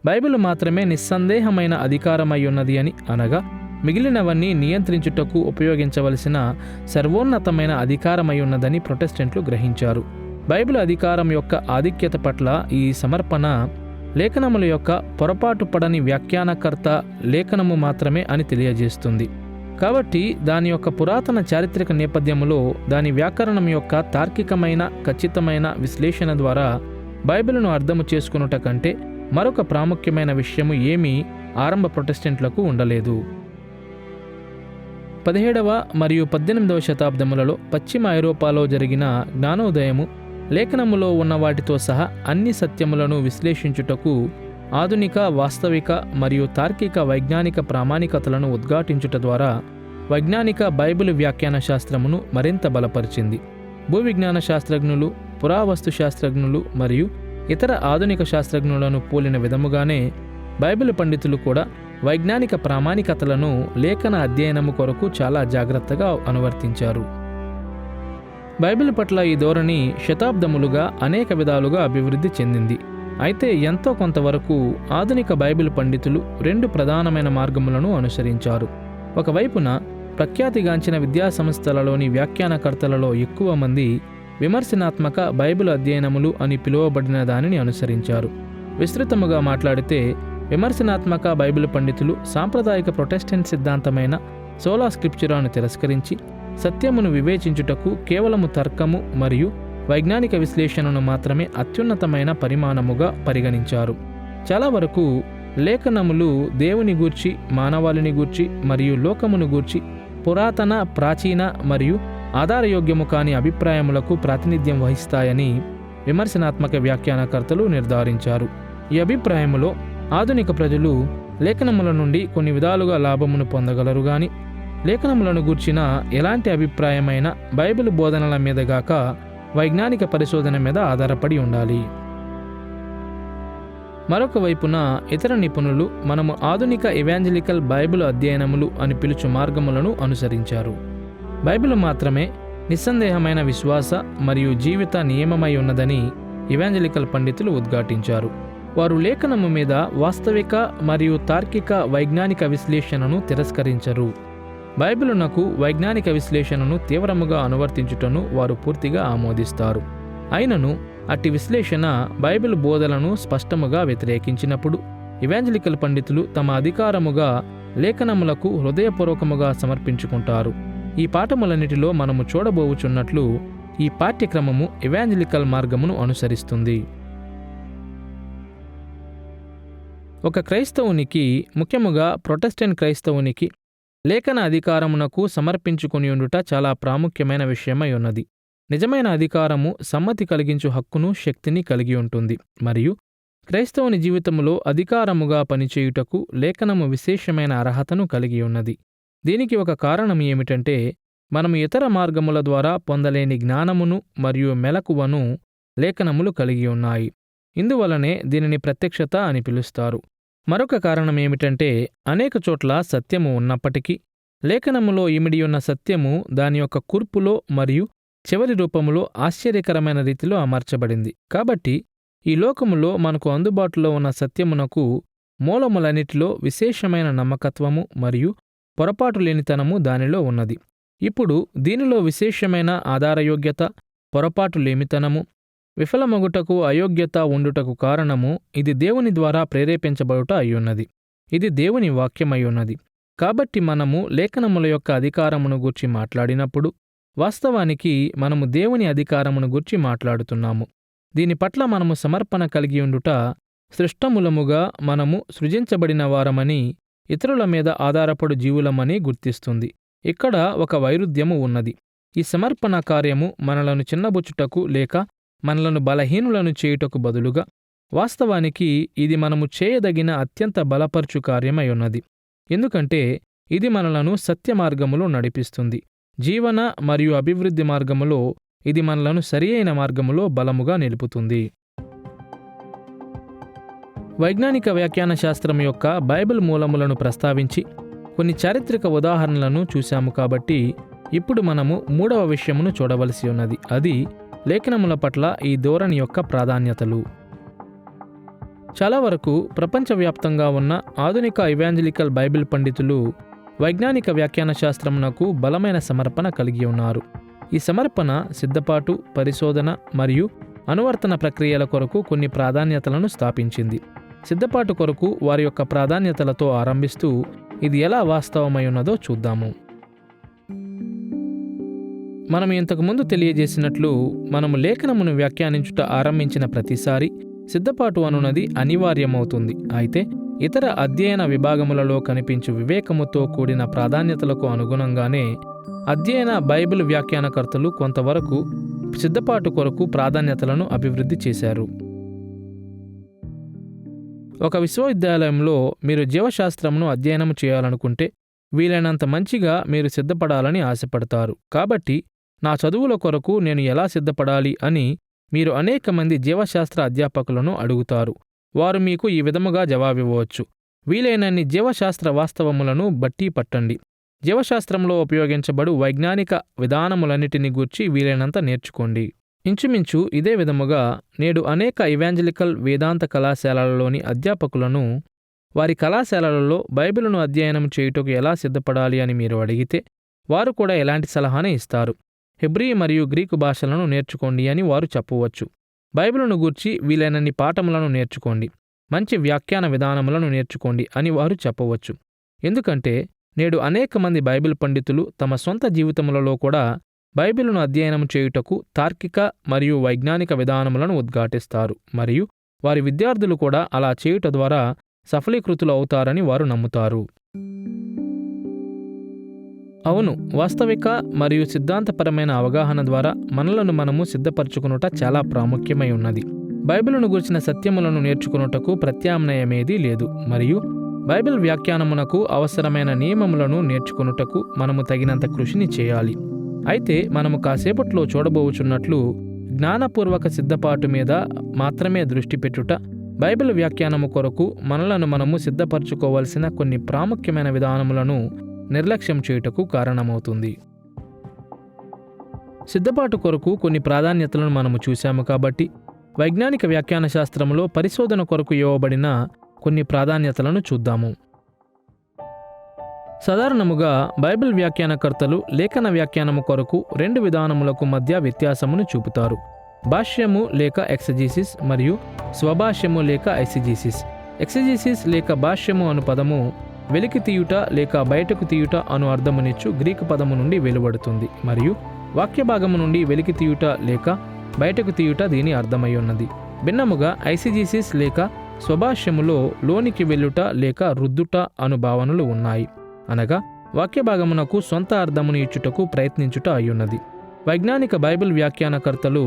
బైబిల్ మాత్రమే నిస్సందేహమైన అధికారమై ఉన్నది అని, అనగా మిగిలినవన్నీ నియంత్రించుటకు ఉపయోగించవలసిన సర్వోన్నతమైన అధికారమై ఉన్నదని ప్రొటెస్టెంట్లు గ్రహించారు. బైబిల్ అధికారం యొక్క ఆధిక్యత పట్ల ఈ సమర్పణ లేఖనముల యొక్క పొరపాటు పడని వ్యాఖ్యానకర్త లేఖనము మాత్రమే అని తెలియజేస్తుంది. కాబట్టి దాని యొక్క పురాతన చారిత్రక నేపథ్యములో దాని వ్యాకరణం యొక్క తార్కికమైన ఖచ్చితమైన విశ్లేషణ ద్వారా బైబిల్ను అర్థము చేసుకునుట కంటే మరొక ప్రాముఖ్యమైన విషయము ఏమీ ఆరంభ ప్రొటెస్టెంట్లకు ఉండలేదు. 17వ మరియు 18వ శతాబ్దములలో పశ్చిమ ఐరోపాలో జరిగిన జ్ఞానోదయము లేఖనములో ఉన్న వాటితో సహా అన్ని సత్యములను విశ్లేషించుటకు ఆధునిక వాస్తవిక మరియు తార్కిక వైజ్ఞానిక ప్రామాణికతలను ఉద్ఘాటించుట ద్వారా వైజ్ఞానిక బైబిల్ వ్యాఖ్యాన శాస్త్రమును మరింత బలపరిచింది. భూవిజ్ఞాన శాస్త్రజ్ఞులు, పురావస్తు శాస్త్రజ్ఞులు మరియు ఇతర ఆధునిక శాస్త్రజ్ఞులను పోలిన విధముగానే బైబిల్ పండితులు కూడా వైజ్ఞానిక ప్రామాణికతలను లేఖన అధ్యయనము కొరకు చాలా జాగ్రత్తగా అనువర్తించారు. బైబిల్ పట్ల ఈ ధోరణి శతాబ్దములుగా అనేక విధాలుగా అభివృద్ధి చెందింది. అయితే ఎంతో కొంతవరకు ఆధునిక బైబిల్ పండితులు రెండు ప్రధానమైన మార్గములను అనుసరించారు. ఒకవైపున ప్రఖ్యాతిగాంచిన విద్యాసంస్థలలోని వ్యాఖ్యానకర్తలలో ఎక్కువ మంది విమర్శనాత్మక బైబిల్ అధ్యయనములు అని పిలువబడిన దానిని అనుసరించారు. విస్తృతముగా మాట్లాడితే విమర్శనాత్మక బైబిల్ పండితులు సాంప్రదాయిక ప్రొటెస్టెంట్ సిద్ధాంతమైన సోలా స్క్రిప్చురాను తిరస్కరించి సత్యమును వివేచించుటకు కేవలము తర్కము మరియు వైజ్ఞానిక విశ్లేషణను మాత్రమే అత్యున్నతమైన పరిమాణముగా పరిగణించారు. చాలా వరకు లేఖనములు దేవుని గూర్చి, మానవాళిని గూర్చి మరియు లోకమును గూర్చి పురాతన, ప్రాచీన మరియు ఆధారయోగ్యము కాని అభిప్రాయములకు ప్రాతినిధ్యం వహిస్తాయని విమర్శనాత్మక వ్యాఖ్యానకర్తలు నిర్ధారించారు. ఈ అభిప్రాయములో ఆధునిక ప్రజలు లేఖనముల నుండి కొన్ని విధాలుగా లాభమును పొందగలరు గాని లేఖనములను గూర్చిన ఎలాంటి అభిప్రాయమైన బైబిల్ బోధనల మీద గాక వైజ్ఞానిక పరిశోధన మీద ఆధారపడి ఉండాలి. మరొక వైపున ఇతర నిపుణులు మనము ఆధునిక ఎవాంజలికల్ బైబిల్ అధ్యయనములు అని పిలుచు మార్గములను అనుసరించారు. బైబిల్ మాత్రమే నిస్సందేహమైన విశ్వాస మరియు జీవిత నియమమై ఉన్నదని ఎవాంజలికల్ పండితులు ఉద్ఘాటించారు. వారు లేఖనము మీద వాస్తవిక మరియు తార్కిక వైజ్ఞానిక విశ్లేషణను తిరస్కరించరు. బైబిలునకు వైజ్ఞానిక విశ్లేషణను తీవ్రముగా అనువర్తించుటను వారు పూర్తిగా ఆమోదిస్తారు. అయినను అట్టి విశ్లేషణ బైబిల్ బోధలను స్పష్టముగా వ్యతిరేకించినప్పుడు ఎవాంజలికల్ పండితులు తమ అధికారముగా లేఖనములకు హృదయపూర్వకముగా సమర్పించుకుంటారు. ఈ పాఠములన్నిటిలో మనము చూడబోవుచున్నట్లు ఈ పాఠ్యక్రమము ఎవాంజలికల్ మార్గమును అనుసరిస్తుంది. ఒక క్రైస్తవునికి, ముఖ్యముగా ప్రొటెస్టెంట్ క్రైస్తవునికి లేఖన అధికారమునకు సమర్పించుకుని ఉండుట చాలా ప్రాముఖ్యమైన విషయమై ఉన్నది. నిజమైన అధికారము సమ్మతి కలిగించు హక్కును, శక్తిని కలిగి ఉంటుంది మరియు క్రైస్తవుని జీవితములో అధికారముగా పనిచేయుటకు లేఖనము విశేషమైన అర్హతను కలిగి ఉన్నది. దీనికి ఒక కారణం ఏమిటంటే మనము ఇతర మార్గముల ద్వారా పొందలేని జ్ఞానమును మరియు మెలకువను లేఖనములు కలిగి ఉన్నాయి. ఇందువలనే దీనిని ప్రత్యక్షత అని పిలుస్తారు. మరొక కారణం ఏమిటంటే అనేక చోట్ల సత్యము ఉన్నప్పటికీ లేఖనములో ఇమిడియున్న సత్యము దాని యొక్క కూర్పులో మరియు చివరి రూపములో ఆశ్చర్యకరమైన రీతిలో అమర్చబడింది. కాబట్టి ఈ లోకములో మనకు అందుబాటులో ఉన్న సత్యమునకు మూలములన్నిటిలో విశేషమైన నమ్మకత్వము మరియు పొరపాటు లేనితనము దానిలో ఉన్నది. ఇప్పుడు దీనిలో విశేషమైన ఆధారయోగ్యత, పొరపాటు లేమితనము, విఫలమగుటకు అయోగ్యత ఉండుటకు కారణము ఇది దేవుని ద్వారా ప్రేరేపించబడుట అయ్యున్నది. ఇది దేవుని వాక్యమయ్యున్నది. కాబట్టి మనము లేఖనముల యొక్క అధికారమును గూర్చి మాట్లాడినప్పుడు వాస్తవానికి మనము దేవుని అధికారమును గూర్చి మాట్లాడుతున్నాము. దీని పట్ల మనము సమర్పణ కలిగి ఉండుట సృష్టములముగా మనము సృజించబడిన వారమని, ఇతరుల మీద ఆధారపడు జీవులమని గుర్తిస్తుంది. ఇక్కడ ఒక వైరుధ్యము ఉన్నది. ఈ సమర్పణ కార్యము మనలను చిన్నబుచ్చుటకు లేక మనలను బలహీనులను చేయుటకు బదులుగా వాస్తవానికి ఇది మనము చేయదగిన అత్యంత బలపరచు కార్యమై ఉన్నది. ఎందుకంటే ఇది మనలను సత్య మార్గములో నడిపిస్తుంది. జీవన మరియు అభివృద్ధి మార్గములో ఇది మనలను సరియైన మార్గములో బలముగా నిలుపుతుంది. వైజ్ఞానిక వ్యాఖ్యాన శాస్త్రం యొక్క బైబిల్ మూలములను ప్రస్తావించి కొన్ని చారిత్రక ఉదాహరణలను చూశాము. కాబట్టి ఇప్పుడు మనము మూడవ విషయమును చూడవలసి ఉన్నది. అది లేఖనముల పట్ల ఈ ధోరణి యొక్క ప్రాధాన్యతలు. చాలా వరకు ప్రపంచవ్యాప్తంగా ఉన్న ఆధునిక ఇవాంజలికల్ బైబిల్ పండితులు వైజ్ఞానిక వ్యాఖ్యాన శాస్త్రమునకు బలమైన సమర్పణ కలిగి ఉన్నారు. ఈ సమర్పణ సిద్ధపాటు, పరిశోధన మరియు అనువర్తన ప్రక్రియల కొరకు కొన్ని ప్రాధాన్యతలను స్థాపించింది. సిద్ధపాటు కొరకు వారి యొక్క ప్రాధాన్యతలతో ఆరంభిస్తూ ఇది ఎలా వాస్తవమై ఉన్నదో చూద్దాము. మనం ఇంతకుముందు తెలియజేసినట్లు మనము లేఖనమును వ్యాఖ్యానించుట ఆరంభించిన ప్రతిసారి సిద్ధపాటు అనున్నది అనివార్యమవుతుంది. అయితే ఇతర అధ్యయన విభాగములలో కనిపించు వివేకముతో కూడిన ప్రాధాన్యతలకు అనుగుణంగానే అధ్యయన బైబిల్ వ్యాఖ్యానకర్తలు కొంతవరకు సిద్ధపాటు కొరకు ప్రాధాన్యతలను అభివృద్ధి చేశారు. ఒక విశ్వవిద్యాలయంలో మీరు జీవశాస్త్రమును అధ్యయనం చేయాలనుకుంటే వీలైనంత మంచిగా మీరు సిద్ధపడాలని ఆశపడతారు. కాబట్టి నా చదువుల కొరకు నేను ఎలా సిద్ధపడాలి అని మీరు అనేక మంది జీవశాస్త్ర అధ్యాపకులను అడుగుతారు. వారు మీకు ఈ విధముగా జవాబివ్వవచ్చు: వీలైనన్ని జీవశాస్త్ర వాస్తవములను బట్టి పట్టండి. జీవశాస్త్రంలో ఉపయోగించబడు వైజ్ఞానిక విధానములన్నిటిని గూర్చి వీలైనంత నేర్చుకోండి. ఇంచుమించు ఇదే విధముగా నేడు అనేక ఇవాంజలికల్ వేదాంత కళాశాలలలోని అధ్యాపకులను వారి కళాశాలలలో బైబిలును అధ్యయనం చేయుటకు ఎలా సిద్ధపడాలి అని మీరు అడిగితే వారు కూడా ఎలాంటి సలహానే ఇస్తారు: హెబ్రీ మరియు గ్రీకు భాషలను నేర్చుకోండి అని వారు చెప్పవచ్చు. బైబిలును గూర్చి వీలైనన్ని పాఠములను నేర్చుకోండి, మంచి వ్యాఖ్యాన విధానములను నేర్చుకోండి అని వారు చెప్పవచ్చు. ఎందుకంటే నేడు అనేక మంది బైబిల్ పండితులు తమ సొంత జీవితములలో కూడా బైబిలును అధ్యయనం చేయుటకు తార్కిక మరియు వైజ్ఞానిక విధానములను ఉద్ఘాటిస్తారు, మరియు వారి విద్యార్థులు కూడా అలా చేయుట ద్వారా సఫలీకృతులు అవుతారని వారు నమ్ముతారు. అవును, వాస్తవిక మరియు సిద్ధాంతపరమైన అవగాహన ద్వారా మనలను మనము సిద్ధపరచుకునుట చాలా ప్రాముఖ్యమై ఉన్నది. బైబిలును గురించిన సత్యములను నేర్చుకునుటకు ప్రత్యామ్నాయమేదీ లేదు, మరియు బైబిల్ వ్యాఖ్యానమునకు అవసరమైన నియమములను నేర్చుకునుటకు మనము తగినంత కృషిని చేయాలి. అయితే మనము కాసేపట్లో చూడబోచున్నట్లు జ్ఞానపూర్వక సిద్ధపాటు మీద మాత్రమే దృష్టి పెట్టుట బైబిల్ వ్యాఖ్యానము కొరకు మనలను మనము సిద్ధపరచుకోవలసిన కొన్ని ప్రాముఖ్యమైన విధానములను నిర్లక్ష్యం చేయుటకు కారణమవుతుంది. సిద్ధపాటు కొరకు కొన్ని ప్రాధాన్యతలను మనము చూశాము. కాబట్టి వైజ్ఞానిక వ్యాఖ్యాన శాస్త్రంలో పరిశోధన కొరకు ఇవ్వబడిన కొన్ని ప్రాధాన్యతలను చూద్దాము. సాధారణముగా బైబిల్ వ్యాఖ్యానకర్తలు లేఖన వ్యాఖ్యానము కొరకు రెండు విధానములకు మధ్య వ్యత్యాసమును చూపుతారు: భాష్యము లేక ఎక్సజీసిస్ మరియు స్వభాష్యము లేక ఐసిజీసిస్. ఎక్సజీసిస్ లేక భాష్యము అను పదము వెలికి తీయుట లేక బయటకు తీయుట అను అర్థమునిచ్చు గ్రీకు పదము నుండి వెలువడుతుంది, మరియు వాక్యభాగము నుండి వెలికి తీయుట లేక బయటకు తీయుట దీని అర్థమై ఉన్నది. భిన్నముగా ఐసిజీసిస్ లేక స్వభాష్యములో లోనికి వెళ్ళుట లేక రుద్దుట అను భావనలు ఉన్నాయి, అనగా వాక్యభాగమునకు సొంత అర్థమును ఇచ్చుటకు ప్రయత్నించుట అయ్యున్నది. వైజ్ఞానిక బైబిల్ వ్యాఖ్యానకర్తలు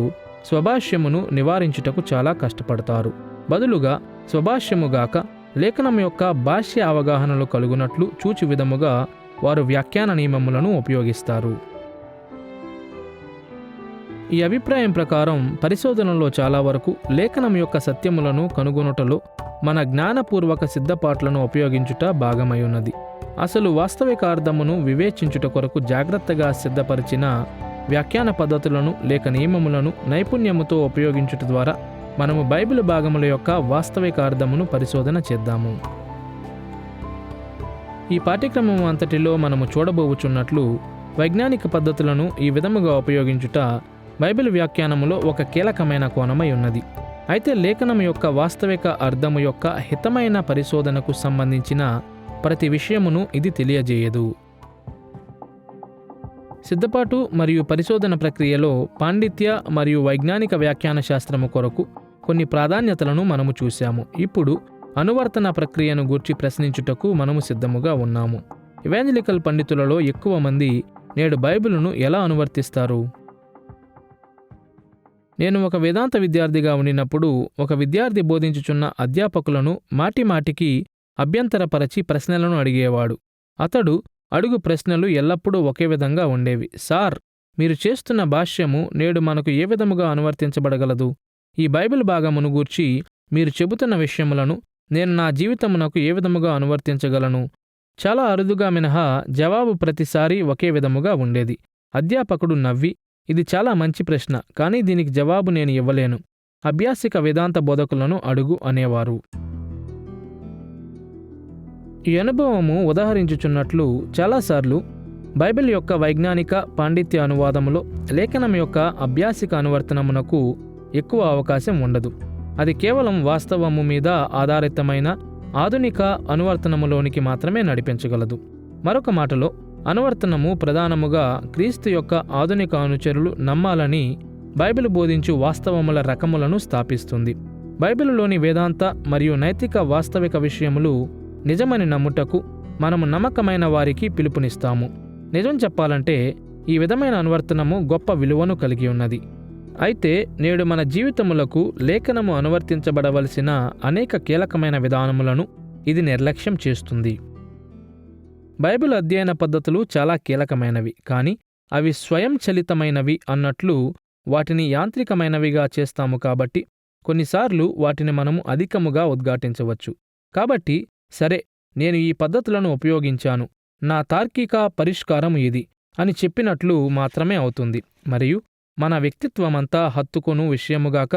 స్వభాష్యమును నివారించుటకు చాలా కష్టపడతారు. బదులుగా స్వభాష్యముగాక లేఖనం యొక్క భాష్య అవగాహనలు కలుగునట్లు చూచి విధముగా వారు వ్యాఖ్యాన నియమములను ఉపయోగిస్తారు. ఈ అభిప్రాయం ప్రకారం పరిశోధనలో చాలా వరకు లేఖనం యొక్క సత్యములను కనుగొనుటలో మన జ్ఞానపూర్వక సిద్ధపాట్లను ఉపయోగించుట భాగమై ఉన్నది. అసలు వాస్తవిక అర్థమును వివేచించుట కొరకు జాగ్రత్తగా సిద్ధపరిచిన వ్యాఖ్యాన పద్ధతులను లేక నియమములను నైపుణ్యముతో ఉపయోగించుట ద్వారా మనము బైబిల్ భాగముల యొక్క వాస్తవిక అర్థమును పరిశోధన చేద్దాము. ఈ పాఠ్యక్రమం అంతటిలో మనము చూడబోచున్నట్లు వైజ్ఞానిక పద్ధతులను ఈ విధముగా ఉపయోగించుట బైబిల్ వ్యాఖ్యానములో ఒక కీలకమైన కోణమై ఉన్నది. అయితే లేఖనం యొక్క వాస్తవిక అర్థము యొక్క హితమైన పరిశోధనకు సంబంధించిన ప్రతి విషయమును ఇది తెలియజేయదు. సిద్ధపాటు మరియు పరిశోధన ప్రక్రియలో పాండిత్య మరియు వైజ్ఞానిక వ్యాఖ్యాన శాస్త్రము కొరకు కొన్ని ప్రాధాన్యతలను మనము చూశాము. ఇప్పుడు అనువర్తన ప్రక్రియను గూర్చి ప్రశ్నించుటకు మనము సిద్ధముగా ఉన్నాము. ఇవాంజలికల్ పండితులలో ఎక్కువ మంది నేడు బైబిలును ఎలా అనువర్తిస్తారు? నేను ఒక వేదాంత విద్యార్థిగా ఉండినప్పుడు ఒక విద్యార్థి బోధించుచున్న అధ్యాపకులను మాటిమాటికి అభ్యంతరపరచి ప్రశ్నలను అడిగేవాడు. అతడు అడుగు ప్రశ్నలు ఎల్లప్పుడూ ఒకే విధంగా ఉండేవి. సార్, మీరు చేస్తున్న భాష్యము నేడు మనకు ఏ విధముగా అనువర్తించబడగలదు? ఈ బైబిల్ భాగమును గూర్చి మీరు చెబుతున్న విషయములను నేను నా జీవితమునకు ఏ విధముగా అనువర్తించగలను? చాలా అరుదుగా మినహా జవాబు ప్రతిసారి ఒకే విధముగా ఉండేది. అధ్యాపకుడు నవ్వి, ఇది చాలా మంచి ప్రశ్న, కానీ దీనికి జవాబు నేను ఇవ్వలేను. అభ్యాసిక వేదాంత బోధకులను అడుగు అనేవారు. ఈ అనుభవము ఉదాహరించుచున్నట్లు చాలాసార్లు బైబిల్ యొక్క వైజ్ఞానిక పాండిత్య అనువాదములో లేఖనం యొక్క అభ్యాసిక అనువర్తనమునకు ఎక్కువ అవకాశం ఉండదు. అది కేవలం వాస్తవము మీద ఆధారితమైన ఆధునిక అనువర్తనములోనికి మాత్రమే నడిపించగలదు. మరొక మాటలో, అనువర్తనము ప్రధానముగా క్రీస్తు యొక్క ఆధునిక అనుచరులు నమ్మాలని బైబిల్ బోధించు వాస్తవముల రకములను స్థాపిస్తుంది. బైబిలులోని వేదాంత మరియు నైతిక వాస్తవిక విషయములు నిజమని నమ్ముటకు మనము నమ్మకమైన వారికి పిలుపునిస్తాము. నిజం చెప్పాలంటే ఈ విధమైన అనువర్తనము గొప్ప విలువను కలిగి ఉన్నది. అయితే నేడు మన జీవితములకు లేఖనము అనువర్తించబడవలసిన అనేక కీలకమైన విధానములను ఇది నిర్లక్ష్యం చేస్తుంది. బైబిల్ అధ్యయన పద్ధతులు చాలా కీలకమైనవి, కానీ అవి స్వయంచలితమైనవి అన్నట్లు వాటిని యాంత్రికమైనవిగా చేస్తాము. కాబట్టి కొన్నిసార్లు వాటిని మనము అధికముగా ఉద్ఘాటించవచ్చు. కాబట్టి సరే, నేను ఈ పద్ధతులను ఉపయోగించాను, నా తార్కిక పరిష్కారం ఇది అని చెప్పినట్లు మాత్రమే అవుతుంది. మరియు మన వ్యక్తిత్వమంతా హత్తుకొను విషయముగాక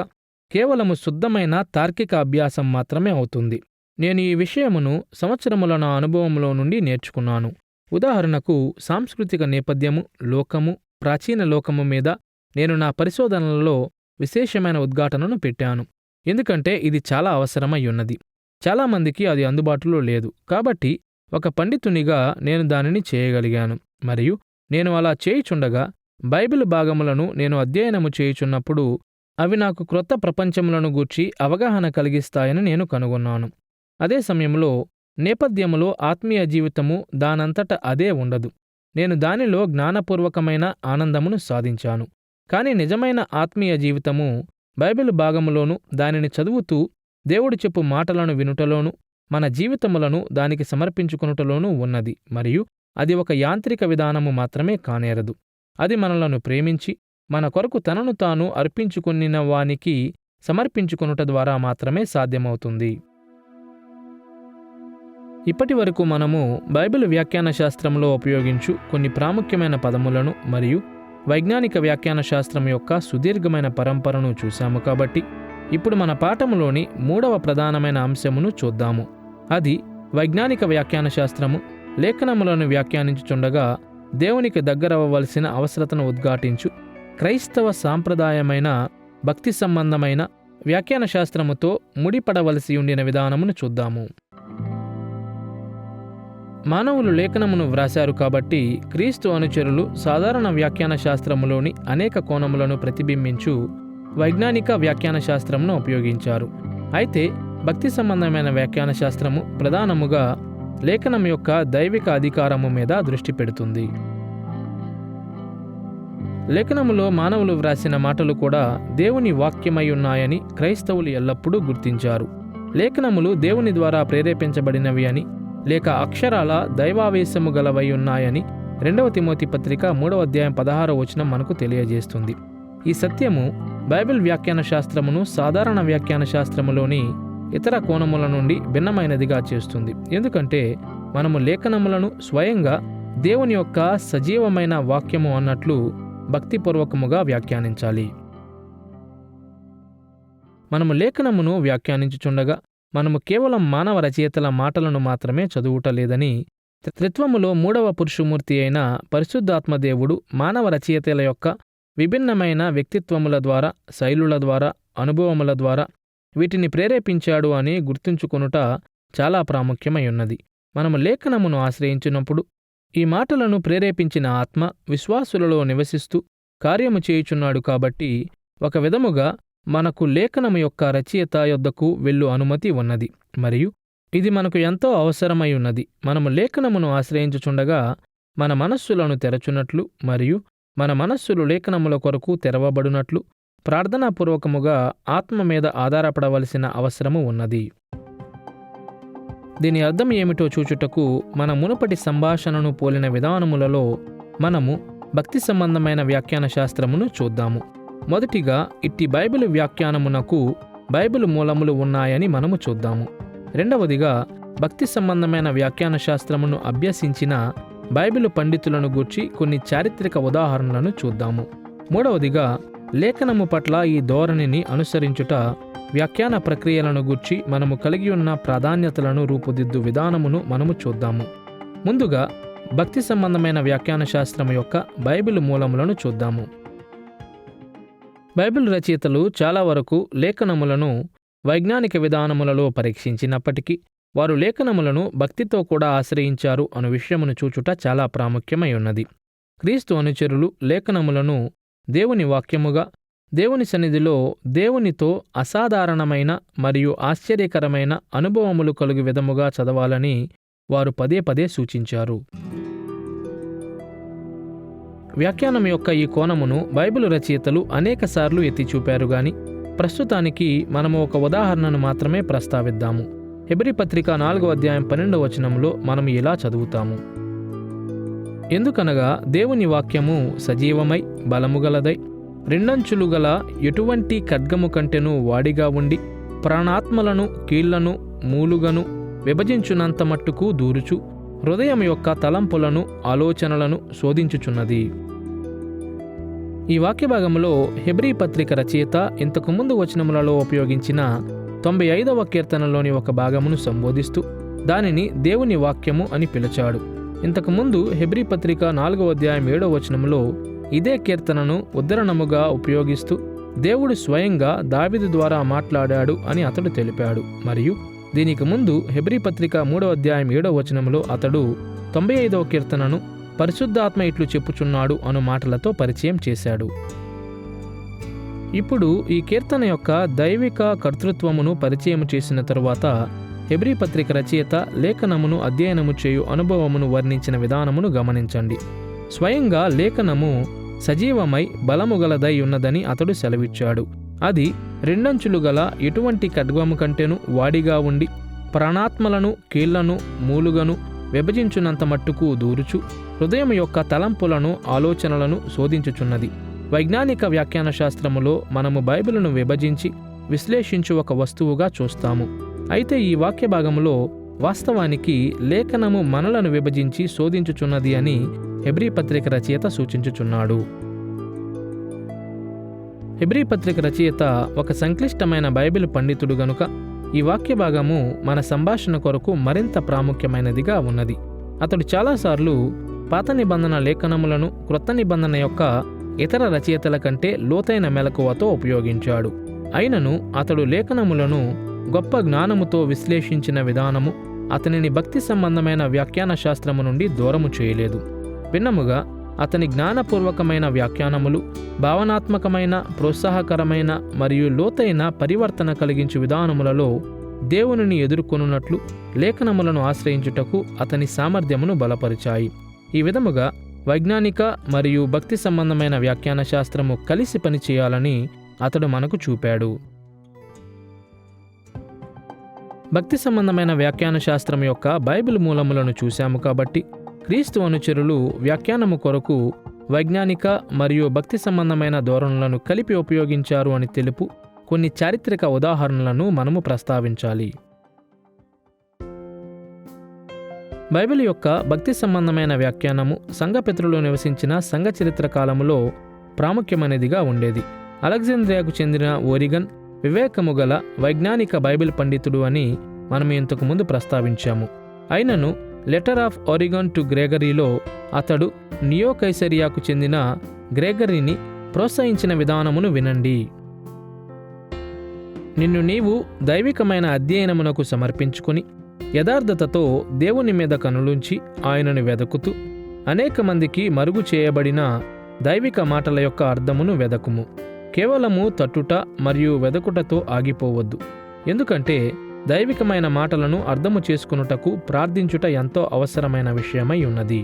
కేవలము శుద్ధమైన తార్కిక అభ్యాసం మాత్రమే అవుతుంది. నేను ఈ విషయమును సంవత్సరముల నా అనుభవంలో నుండి నేర్చుకున్నాను. ఉదాహరణకు, సాంస్కృతిక నేపథ్యము, లోకము, ప్రాచీన లోకము మీద నేను నా పరిశోధనలలో విశేషమైన ఉద్ఘాటనను పెట్టాను, ఎందుకంటే ఇది చాలా అవసరమై ఉన్నది. చాలామందికి అది అందుబాటులో లేదు. కాబట్టి ఒక పండితునిగా నేను దానిని చేయగలిగాను. మరియు నేను అలా చేయుచుండగా బైబిల్ భాగములను నేను అధ్యయనము చేయుచున్నప్పుడు అవి నాకు క్రొత్త ప్రపంచములను గూర్చి అవగాహన కలిగిస్తాయని నేను కనుగొన్నాను. అదే సమయంలో నేపథ్యములో ఆత్మీయ జీవితము దానంతట అదే ఉండదు. నేను దానిలో జ్ఞానపూర్వకమైన ఆనందమును సాధించాను. కానీ నిజమైన ఆత్మీయ జీవితము బైబిల్ భాగములోను దానిని చదువుతూ దేవుడు చెప్పు మాటలను వినుటలోను మన జీవితములను దానికి సమర్పించుకొనుటలోనూ ఉన్నది. మరియు అది ఒక యాంత్రిక విధానము మాత్రమే కానేరదు. అది మనలను ప్రేమించి మన కొరకు తనను తాను అర్పించుకొనిన వానికి సమర్పించుకొనుట ద్వారా మాత్రమే సాధ్యమవుతుంది. ఇప్పటి వరకు మనము బైబిల్ వ్యాఖ్యాన శాస్త్రంలో ఉపయోగించు కొన్ని ప్రాముఖ్యమైన పదములను మరియు వైజ్ఞానిక వ్యాఖ్యాన శాస్త్రం యొక్క సుదీర్ఘమైన పరంపరను చూశాము. కాబట్టి ఇప్పుడు మన పాఠములోని మూడవ ప్రధానమైన అంశమును చూద్దాము. అది వైజ్ఞానిక వ్యాఖ్యాన శాస్త్రము లేఖనములను వ్యాఖ్యానించుచుండగా దేవునికి దగ్గరవ్వవలసిన అవసరతను ఉద్ఘాటించు క్రైస్తవ సాంప్రదాయమైన భక్తి సంబంధమైన వ్యాఖ్యాన శాస్త్రముతో ముడిపడవలసి ఉండిన విధానమును చూద్దాము. మానవులు లేఖనమును వ్రాశారు కాబట్టి క్రీస్తు అనుచరులు సాధారణ వ్యాఖ్యాన శాస్త్రములోని అనేక కోణములను ప్రతిబింబించు వైజ్ఞానిక వ్యాఖ్యాన శాస్త్రమును ఉపయోగించారు. అయితే భక్తి సంబంధమైన వ్యాఖ్యాన శాస్త్రము ప్రధానముగా లేఖనం యొక్క దైవిక అధికారము మీద దృష్టి పెడుతుంది. లేఖనములో మానవులు వ్రాసిన మాటలు కూడా దేవుని వాక్యమై ఉన్నాయని క్రైస్తవులు ఎల్లప్పుడూ గుర్తించారు. లేఖనములు దేవుని ద్వారా ప్రేరేపించబడినవి అని లేక అక్షరాల దైవావేశము గలవై ఉన్నాయని 2వ తిమోతి పత్రిక 3వ అధ్యాయం 16వ వచనం మనకు తెలియజేస్తుంది. ఈ సత్యము బైబిల్ వ్యాఖ్యాన శాస్త్రమును సాధారణ వ్యాఖ్యాన శాస్త్రములోని ఇతర కోణముల నుండి భిన్నమైనదిగా చేస్తుంది. ఎందుకంటే మనము లేఖనములను స్వయంగా దేవుని యొక్క సజీవమైన వాక్యము అన్నట్లు భక్తిపూర్వకముగా వ్యాఖ్యానించాలి. మనము లేఖనమును వ్యాఖ్యానించుచుండగా మనము కేవలం మానవ రచయితల మాటలను మాత్రమే చదువుటలేదని, త్రిత్వములో మూడవ పురుషమూర్తి అయిన పరిశుద్ధాత్మదేవుడు మానవ రచయితల యొక్క విభిన్నమైన వ్యక్తిత్వముల ద్వారా, శైలుల ద్వారా, అనుభవముల ద్వారా వీటిని ప్రేరేపించాడు అని గుర్తుంచుకొనుట చాలా ప్రాముఖ్యమై ఉన్నది. మనము లేఖనమును ఆశ్రయించినప్పుడు ఈ మాటలను ప్రేరేపించిన ఆత్మ విశ్వాసులలో నివసిస్తూ కార్యము చేయుచున్నాడు కాబట్టి ఒక విధముగా మనకు లేఖనము యొక్క రచయిత యొద్దకు వెళ్ళు అనుమతి ఉన్నది, మరియు ఇది మనకు ఎంతో అవసరమై ఉన్నది. మనము లేఖనమును ఆశ్రయించుచుండగా మన మనస్సులను తెరచున్నట్లు మరియు మన మనస్సులు లేఖనముల కొరకు తెరవబడినట్లు ప్రార్థనాపూర్వకముగా ఆత్మ మీద ఆధారపడవలసిన అవసరము ఉన్నది. దీని అర్థం ఏమిటో చూచుటకు మన మునుపటి సంభాషణను పోలిన విధానములలో మనము భక్తి సంబంధమైన వ్యాఖ్యాన శాస్త్రమును చూద్దాము. మొదటిగా ఇట్టి బైబిలు వ్యాఖ్యానమునకు బైబిలు మూలములు ఉన్నాయని మనము చూద్దాము. రెండవదిగా భక్తి సంబంధమైన వ్యాఖ్యాన శాస్త్రమును అభ్యసించిన బైబిలు పండితులను గూర్చి కొన్ని చారిత్రక ఉదాహరణలను చూద్దాము. మూడవదిగా లేఖనము పట్ల ఈ ధోరణిని అనుసరించుట వ్యాఖ్యాన ప్రక్రియలను గూర్చి మనము కలిగి ఉన్న ప్రాధాన్యతలను రూపుదిద్దు విధానమును మనము చూద్దాము. ముందుగా భక్తి సంబంధమైన వ్యాఖ్యాన శాస్త్రము యొక్క బైబిలు మూలములను చూద్దాము. బైబిల్ రచయితలు చాలా వరకు లేఖనములను వైజ్ఞానిక విధానములలో పరీక్షించినప్పటికీ వారు లేఖనములను భక్తితో కూడా ఆశ్రయించారు అను విషయమును చూచుట చాలా ప్రాముఖ్యమై ఉన్నది. క్రీస్తు అనుచరులు లేఖనములను దేవుని వాక్యముగా, దేవుని సన్నిధిలో దేవునితో అసాధారణమైన మరియు ఆశ్చర్యకరమైన అనుభవములు కలుగు విధముగా చదవాలని వారు పదే పదే సూచించారు. వ్యాఖ్యానం యొక్క ఈ కోణమును బైబిలు రచయితలు అనేకసార్లు ఎత్తి చూపారు గాని ప్రస్తుతానికి మనము ఒక ఉదాహరణను మాత్రమే ప్రస్తావిద్దాము. హెబ్రీ పత్రిక 4వ అధ్యాయం 12వ వచనంలో మనము ఇలా చదువుతాము: ఎందుకనగా దేవుని వాక్యము సజీవమై బలముగలదై రెండంచులు గల ఎటువంటి ఖడ్గము కంటెను వాడిగా ఉండి ప్రాణాత్మలను కీళ్లను మూలుగను విభజించునంత మట్టుకు దూరుచు హృదయం యొక్క తలంపులను ఆలోచనలను శోధించుచున్నది. ఈ వాక్యభాగంలో హెబ్రీ పత్రిక రచయిత ఇంతకుముందు వచనములలో ఉపయోగించిన 95వ కీర్తనలోని ఒక భాగమును సంబోధిస్తూ దానిని దేవుని వాక్యము అని పిలిచాడు. ఇంతకుముందు హెబ్రీ పత్రిక 4వ అధ్యాయం 7వ వచనములో ఇదే కీర్తనను ఉద్ధరణముగా ఉపయోగిస్తూ దేవుడు స్వయంగా దావీదు ద్వారా మాట్లాడాడు అని అతడు తెలిపాడు. మరియు దీనికి ముందు హెబ్రీ పత్రిక 3వ అధ్యాయం 7వ వచనములో అతడు 95వ కీర్తనను పరిశుద్ధాత్మ ఇట్లు చెప్పుచున్నాడు అను మాటలతో పరిచయం చేశాడు. ఇప్పుడు ఈ కీర్తన యొక్క దైవిక కర్తృత్వమును పరిచయం చేసిన తరువాత హెబ్రీ పత్రిక రచయిత లేఖనమును అధ్యయనము చేయు అనుభవమును వర్ణించిన విధానమును గమనించండి. స్వయంగా లేఖనము సజీవమై బలముగలదై ఉన్నదని అతడు సెలవిచ్చాడు. అది రెండంచులు గల ఎటువంటి ఖడ్గము కంటెను వాడిగా ఉండి ప్రాణాత్మలను కీళ్లను మూలుగను విభజించునంత మట్టుకు దూరుచు హృదయం యొక్క తలంపులను ఆలోచనలను శోధించుచున్నది. వైజ్ఞానిక వ్యాఖ్యాన శాస్త్రములో మనము బైబిలును విభజించి విశ్లేషించు ఒక వస్తువుగా చూస్తాము. అయితే ఈ వాక్య భాగములో వాస్తవానికి లేఖనము మనలను విభజించి శోధించుచున్నది అని హెబ్రీ పత్రిక రచయిత సూచించుచున్నాడు. హెబ్రీ పత్రిక రచయిత ఒక సంక్లిష్టమైన బైబిల్ పండితుడు గనుక ఈ వాక్య భాగము మన సంభాషణ కొరకు మరింత ప్రాముఖ్యమైనదిగా ఉన్నది. అతడు చాలాసార్లు పాత నిబంధన లేఖనములను క్రొత్త నిబంధన యొక్క ఇతర రచయితల కంటే లోతైన మెలకువతో ఉపయోగించాడు. అయినను అతడు లేఖనములను గొప్ప జ్ఞానముతో విశ్లేషించిన విధానము అతనిని భక్తి సంబంధమైన వ్యాఖ్యాన శాస్త్రము నుండి దూరము చేయలేదు. భిన్నముగా అతని జ్ఞానపూర్వకమైన వ్యాఖ్యానములు భావనాత్మకమైన, ప్రోత్సాహకరమైన మరియు లోతైన పరివర్తన కలిగించు విధానములలో దేవునిని ఎదుర్కొనున్నట్లు లేఖనములను ఆశ్రయించుటకు అతని సామర్థ్యమును బలపరిచాయి. ఈ విధముగా వైజ్ఞానిక మరియు భక్తి సంబంధమైన వ్యాఖ్యాన శాస్త్రము కలిసి పనిచేయాలని అతడు మనకు చూపాడు. భక్తి సంబంధమైన వ్యాఖ్యాన శాస్త్రం యొక్క బైబిల్ మూలములను చూశాము కాబట్టి క్రీస్తు అనుచరులు వ్యాఖ్యానము కొరకు వైజ్ఞానిక మరియు భక్తి సంబంధమైన ధోరణులను కలిపి ఉపయోగించారు అని తెలుపు కొన్ని చారిత్రక ఉదాహరణలను మనము ప్రస్తావించాలి. బైబిల్ యొక్క భక్తి సంబంధమైన వ్యాఖ్యానము సంఘ పితరులు నివసించిన సంఘ చరిత్ర కాలములో ప్రాముఖ్యమైనదిగా ఉండేది. అలెగ్జాండ్రియాకు చెందిన ఓరిగన్ వివేకము గల వైజ్ఞానిక బైబిల్ పండితుడు అని మనం ఇంతకుముందు ప్రస్తావించాము. అయినను లెటర్ ఆఫ్ ఓరిగన్ టు గ్రెగరీలో అతడు నియో కైసరియాకు చెందిన గ్రెగరీని ప్రోత్సహించిన విధానమును వినండి. నిన్ను నీవు దైవికమైన అధ్యయనమునకు సమర్పించుకొని యథార్థతతో దేవుని మీద కనులుంచి ఆయనను వెదకుతూ అనేక మందికి మరుగు చేయబడిన దైవిక మాటల యొక్క అర్థమును వెదకుము. కేవలము తట్టుట మరియు వెదకుటతో ఆగిపోవద్దు. ఎందుకంటే దైవికమైన మాటలను అర్థము చేసుకునుటకు ప్రార్థించుట ఎంతో అవసరమైన విషయమై ఉన్నది.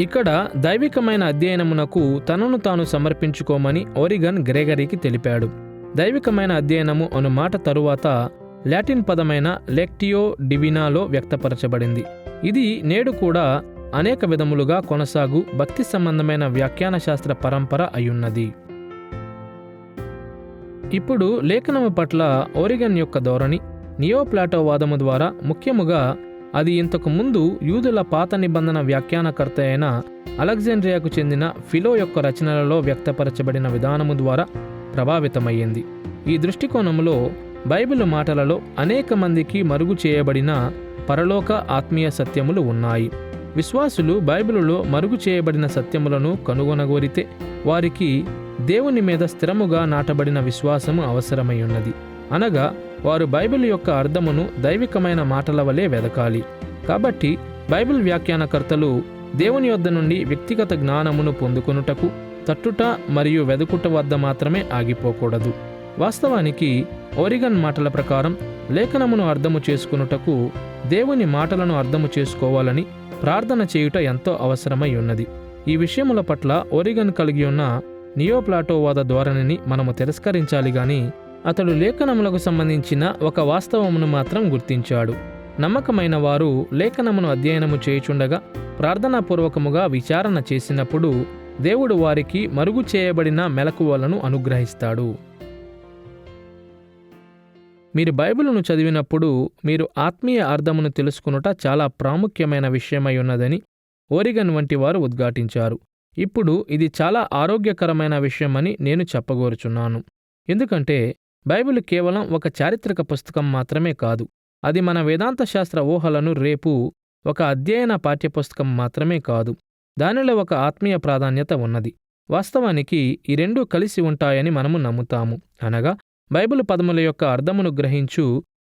ఇక్కడ దైవికమైన అధ్యయనమునకు తనను తాను సమర్పించుకోమని ఓరిగన్ గ్రెగరీకి తెలిపాడు. దైవికమైన అధ్యయనము అను మాట తరువాత లాటిన్ పదమైన లెక్టియో డివినాలో వ్యక్తపరచబడింది. ఇది నేడు కూడా అనేక విధములుగా కొనసాగు భక్తి సంబంధమైన వ్యాఖ్యాన శాస్త్ర పరంపర అయ్యున్నది. ఇప్పుడు లేఖనము పట్ల ఓరిగన్ యొక్క ధోరణి నియోప్లాటోవాదము ద్వారా, ముఖ్యముగా అది ఇంతకు ముందు యూదుల పాత నిబంధన వ్యాఖ్యానకర్త అయిన అలెగ్జాండ్రియాకు చెందిన ఫిలో యొక్క రచనలలో వ్యక్తపరచబడిన విధానము ద్వారా ప్రభావితమయ్యింది. ఈ దృష్టికోణములో బైబిల్ మాటలలో అనేక మందికి మరుగు చేయబడిన పరలోక ఆత్మీయ సత్యములు ఉన్నాయి. విశ్వాసులు బైబిలులో మరుగు చేయబడిన సత్యములను కనుగొనగోరితే వారికి దేవుని మీద స్థిరముగా నాటబడిన విశ్వాసము అవసరమై ఉన్నది. అనగా వారు బైబిల్ యొక్క అర్థమును దైవికమైన మాటల వలె వెదకాలి. కాబట్టి బైబిల్ వ్యాఖ్యానకర్తలు దేవుని యొద్ద నుండి వ్యక్తిగత జ్ఞానమును పొందుకొనుటకు తట్టుట మరియు వెదుకుట వద్ద మాత్రమే ఆగిపోకూడదు. వాస్తవానికి ఓరిగన్ మాటల ప్రకారం లేఖనమును అర్థము చేసుకునుటకు దేవుని మాటలను అర్థము చేసుకోవాలని ప్రార్థన చేయుట ఎంతో అవసరమై ఉన్నది. ఈ విషయముల పట్ల ఓరిగన్ కలిగి ఉన్న నియోప్లాటోవాద ధోరణిని మనము తిరస్కరించాలి గాని అతడు లేఖనములకు సంబంధించిన ఒక వాస్తవమును మాత్రం గుర్తించాడు. నమ్మకమైన వారు లేఖనమును అధ్యయనము చేయుచుండగా ప్రార్థనాపూర్వకముగా విచారణ చేసినప్పుడు దేవుడు వారికి మరుగు చేయబడిన మెలకువలను అనుగ్రహిస్తాడు. మీరు బైబిలును చదివినప్పుడు మీరు ఆత్మీయ అర్థమును తెలుసుకునుట చాలా ప్రాముఖ్యమైన విషయమై ఉన్నదని ఓరిగన్ వంటి వారు ఉద్ఘాటించారు. ఇప్పుడు ఇది చాలా ఆరోగ్యకరమైన విషయమని నేను చెప్పగోరుచున్నాను. ఎందుకంటే బైబిల్ కేవలం ఒక చారిత్రక పుస్తకం మాత్రమే కాదు. అది మన వేదాంత శాస్త్ర ఊహలను రేపు ఒక అధ్యయన పాఠ్యపుస్తకం మాత్రమే కాదు. దానిలో ఒక ఆత్మీయ ప్రాధాన్యత ఉన్నది. వాస్తవానికి ఈ రెండూ కలిసి ఉంటాయని మనము నమ్ముతాము. అనగా బైబిల్ పదముల యొక్క అర్థమును గ్రహించు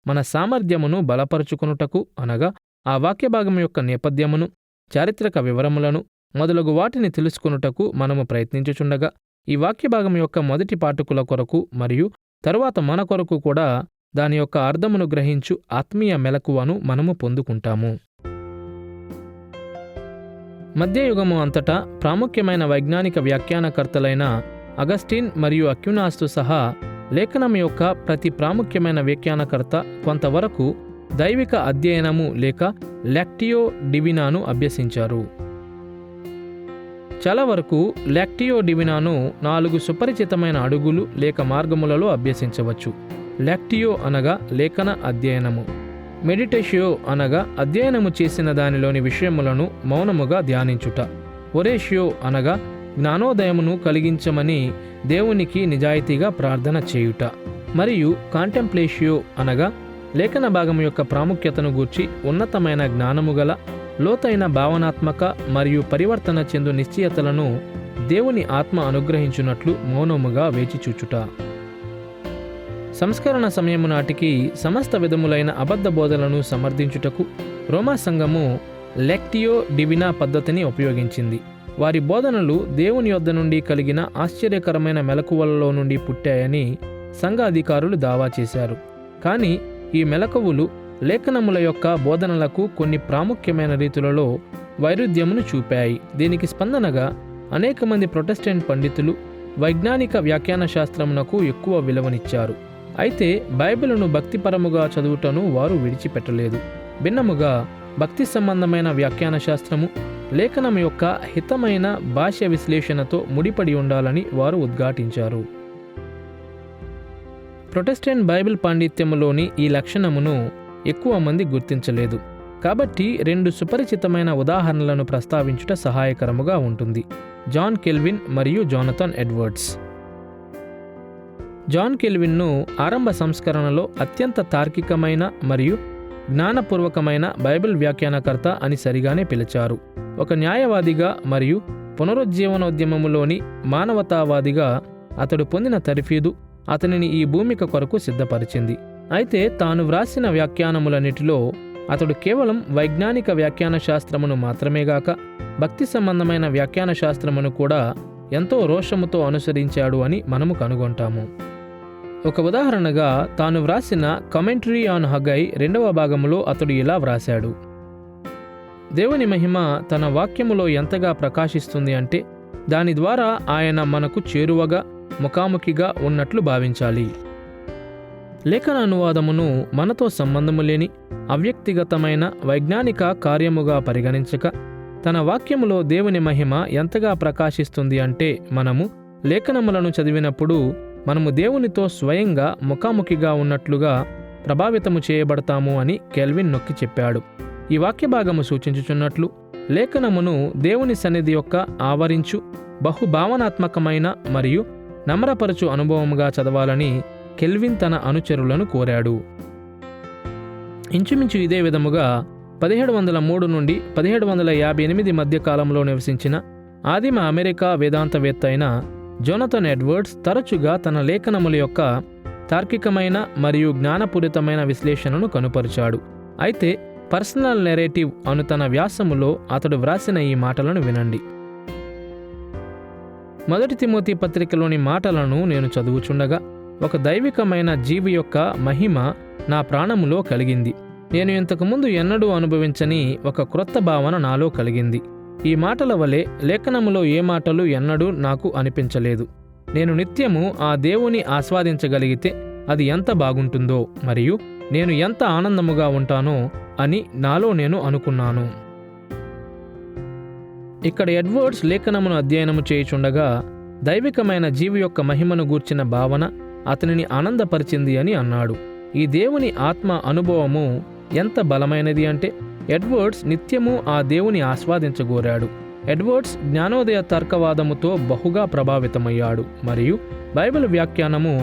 మన సామర్థ్యమును బలపరుచుకునుటకు, అనగా ఆ వాక్యభాగం యొక్క నేపథ్యమును, చారిత్రక వివరములను మొదలగు వాటిని తెలుసుకొనుటకు మనము ప్రయత్నించుచుండగా ఈ వాక్యభాగం యొక్క మొదటి పాఠకుల కొరకు మరియు తరువాత మన కొరకు కూడా దాని యొక్క అర్థమును గ్రహించు ఆత్మీయ మెలకువను మనము పొందుకుంటాము. మధ్యయుగము అంతటా ప్రాముఖ్యమైన వైజ్ఞానిక వ్యాఖ్యానకర్తలైన అగస్టిన్ మరియు అక్యునాస్తో సహా లేఖనం యొక్క ప్రతి ప్రాముఖ్యమైన వ్యాఖ్యానకర్త కొంతవరకు దైవిక అధ్యయనము లేక లెక్టియో డివినాను అభ్యసించారు. చాలా వరకు లెక్టియో డివినాను 4 సుపరిచితమైన అడుగులు లేక మార్గములలో అభ్యసించవచ్చు. లెక్టియో అనగా లేఖన అధ్యయనము, మెడిటేషియో అనగా అధ్యయనము చేసిన దానిలోని విషయములను మౌనముగా ధ్యానించుట, ఒరేషియో అనగా జ్ఞానోదయమును కలిగించమని దేవునికి నిజాయితీగా ప్రార్థన చేయుట, మరియు కాంటెంప్లేషియో అనగా లేఖన భాగము యొక్క ప్రాముఖ్యతను గూర్చి ఉన్నతమైన జ్ఞానము గల లోతైన భావనాత్మక మరియు పరివర్తన చెందు నిశ్చయతలను దేవుని ఆత్మ అనుగ్రహించున్నట్లు మౌనముగా వేచిచూచుట. సంస్కరణ సమయము నాటికి సమస్త విధములైన అబద్ధ బోధలను సమర్థించుటకు రోమా సంఘము లెక్టియో డివినా పద్ధతిని ఉపయోగించింది. వారి బోధనలు దేవుని యొద్ద నుండి కలిగిన ఆశ్చర్యకరమైన మెలకువలలో నుండి పుట్టాయని సంఘ అధికారులు దావా చేశారు. కానీ ఈ మెలకువలు లేఖనముల యొక్క బోధనలకు కొన్ని ప్రాముఖ్యమైన రీతులలో వైరుధ్యమును చూపాయి. దీనికి స్పందనగా అనేక మంది ప్రొటెస్టెంట్ పండితులు వైజ్ఞానిక వ్యాఖ్యాన శాస్త్రమునకు ఎక్కువ విలువనిచ్చారు. అయితే బైబిలును భక్తిపరముగా చదువుటను వారు విడిచిపెట్టలేదు. భిన్నముగా భక్తి సంబంధమైన వ్యాఖ్యాన శాస్త్రము లేఖనం యొక్క హితమైన భాష్య విశ్లేషణతో ముడిపడి ఉండాలని వారు ఉద్ఘాటించారు. ప్రొటెస్టెంట్ బైబిల్ పాండిత్యములోని ఈ లక్షణమును ఎక్కువ మంది గుర్తించలేదు. కాబట్టి 2 సుపరిచితమైన ఉదాహరణలను ప్రస్తావించుట సహాయకరముగా ఉంటుంది. జాన్ కెల్విన్ మరియు జోనథన్ ఎడ్వర్డ్స్. జాన్ కెల్విన్ను ఆరంభ సంస్కరణలో అత్యంత తార్కికమైన మరియు జ్ఞానపూర్వకమైన బైబిల్ వ్యాఖ్యానకర్త అని సరిగానే పిలిచారు. ఒక న్యాయవాదిగా మరియు పునరుజ్జీవనోద్యమములోని మానవతావాదిగా అతడు పొందిన తర్ఫీదు అతనిని ఈ భూమిక కొరకు సిద్ధపరిచింది. అయితే తాను వ్రాసిన వ్యాఖ్యానములన్నిటిలో అతడు కేవలం వైజ్ఞానిక వ్యాఖ్యాన శాస్త్రమును మాత్రమేగాక భక్తి సంబంధమైన వ్యాఖ్యాన శాస్త్రమును కూడా ఎంతో రోషముతో అనుసరించాడు అని మనము కనుగొంటాము. ఒక ఉదాహరణగా తాను వ్రాసిన కమెంటరీ ఆన్ హగ్గై 2వ భాగములో అతడు ఇలా వ్రాశాడు: దేవుని మహిమ తన వాక్యములో ఎంతగా ప్రకాశిస్తుంది అంటే దాని ద్వారా ఆయన మనకు చేరువగా ముఖాముఖిగా ఉన్నట్లు భావించాలి. లేఖన అనువాదమును మనతో సంబంధము లేని అవ్యక్తిగతమైన వైజ్ఞానిక కార్యముగా పరిగణించక తన వాక్యములో దేవుని మహిమ ఎంతగా ప్రకాశిస్తుంది అంటే మనము లేఖనములను చదివినప్పుడు మనము దేవునితో స్వయంగా ముఖాముఖిగా ఉన్నట్లుగా ప్రభావితము చేయబడతాము అని కెల్విన్ నొక్కి చెప్పాడు. ఈ వాక్యభాగము సూచించుచున్నట్లు లేఖనమును దేవుని సన్నిధి యొక్క ఆవరించు బహుభావనాత్మకమైన మరియు నమ్రపరచు అనుభవముగా చదవాలని కెల్విన్ తన అనుచరులను కోరాడు. ఇంచుమించు ఇదే విధముగా 1703 నుండి 1758 మధ్య కాలంలో నివసించిన ఆదిమ అమెరికా వేదాంతవేత్త అయిన జోనథన్ ఎడ్వర్డ్స్ తరచుగా తన లేఖనముల యొక్క తార్కికమైన మరియు జ్ఞానపూరితమైన విశ్లేషణను కనుపరిచాడు. అయితే పర్సనల్ నెరేటివ్ అను తన వ్యాసములో అతడు వ్రాసిన ఈ మాటలను వినండి. మొదటి తిమోతి పత్రికలోని మాటలను నేను చదువుచుండగా ఒక దైవికమైన జీవి యొక్క మహిమ నా ప్రాణములో కలిగింది. నేను ఇంతకుముందు ఎన్నడూ అనుభవించని ఒక క్రొత్త భావన నాలో కలిగింది. ఈ మాటల వలె లేఖనములో ఏ మాటలు ఎన్నడూ నాకు అనిపించలేదు. నేను నిత్యము ఆ దేవుని ఆస్వాదించగలిగితే అది ఎంత బాగుంటుందో మరియు నేను ఎంత ఆనందముగా ఉంటానో అని నాలో నేను అనుకున్నాను. ఇక్కడ ఎడ్వర్డ్స్ లేఖనమును అధ్యయనము చేయుచుండగా దైవికమైన జీవి యొక్క మహిమను గూర్చిన భావన అతనిని ఆనందపరిచింది అని అన్నాడు. ఈ దేవుని ఆత్మ అనుభవము ఎంత బలమైనది అంటే ఎడ్వర్డ్స్ నిత్యము ఆ దేవుని ఆస్వాదించగోరాడు. ఎడ్వర్డ్స్ జ్ఞానోదయ తర్కవాదముతో బహుగా ప్రభావితమయ్యాడు మరియు బైబిల్ వ్యాఖ్యానము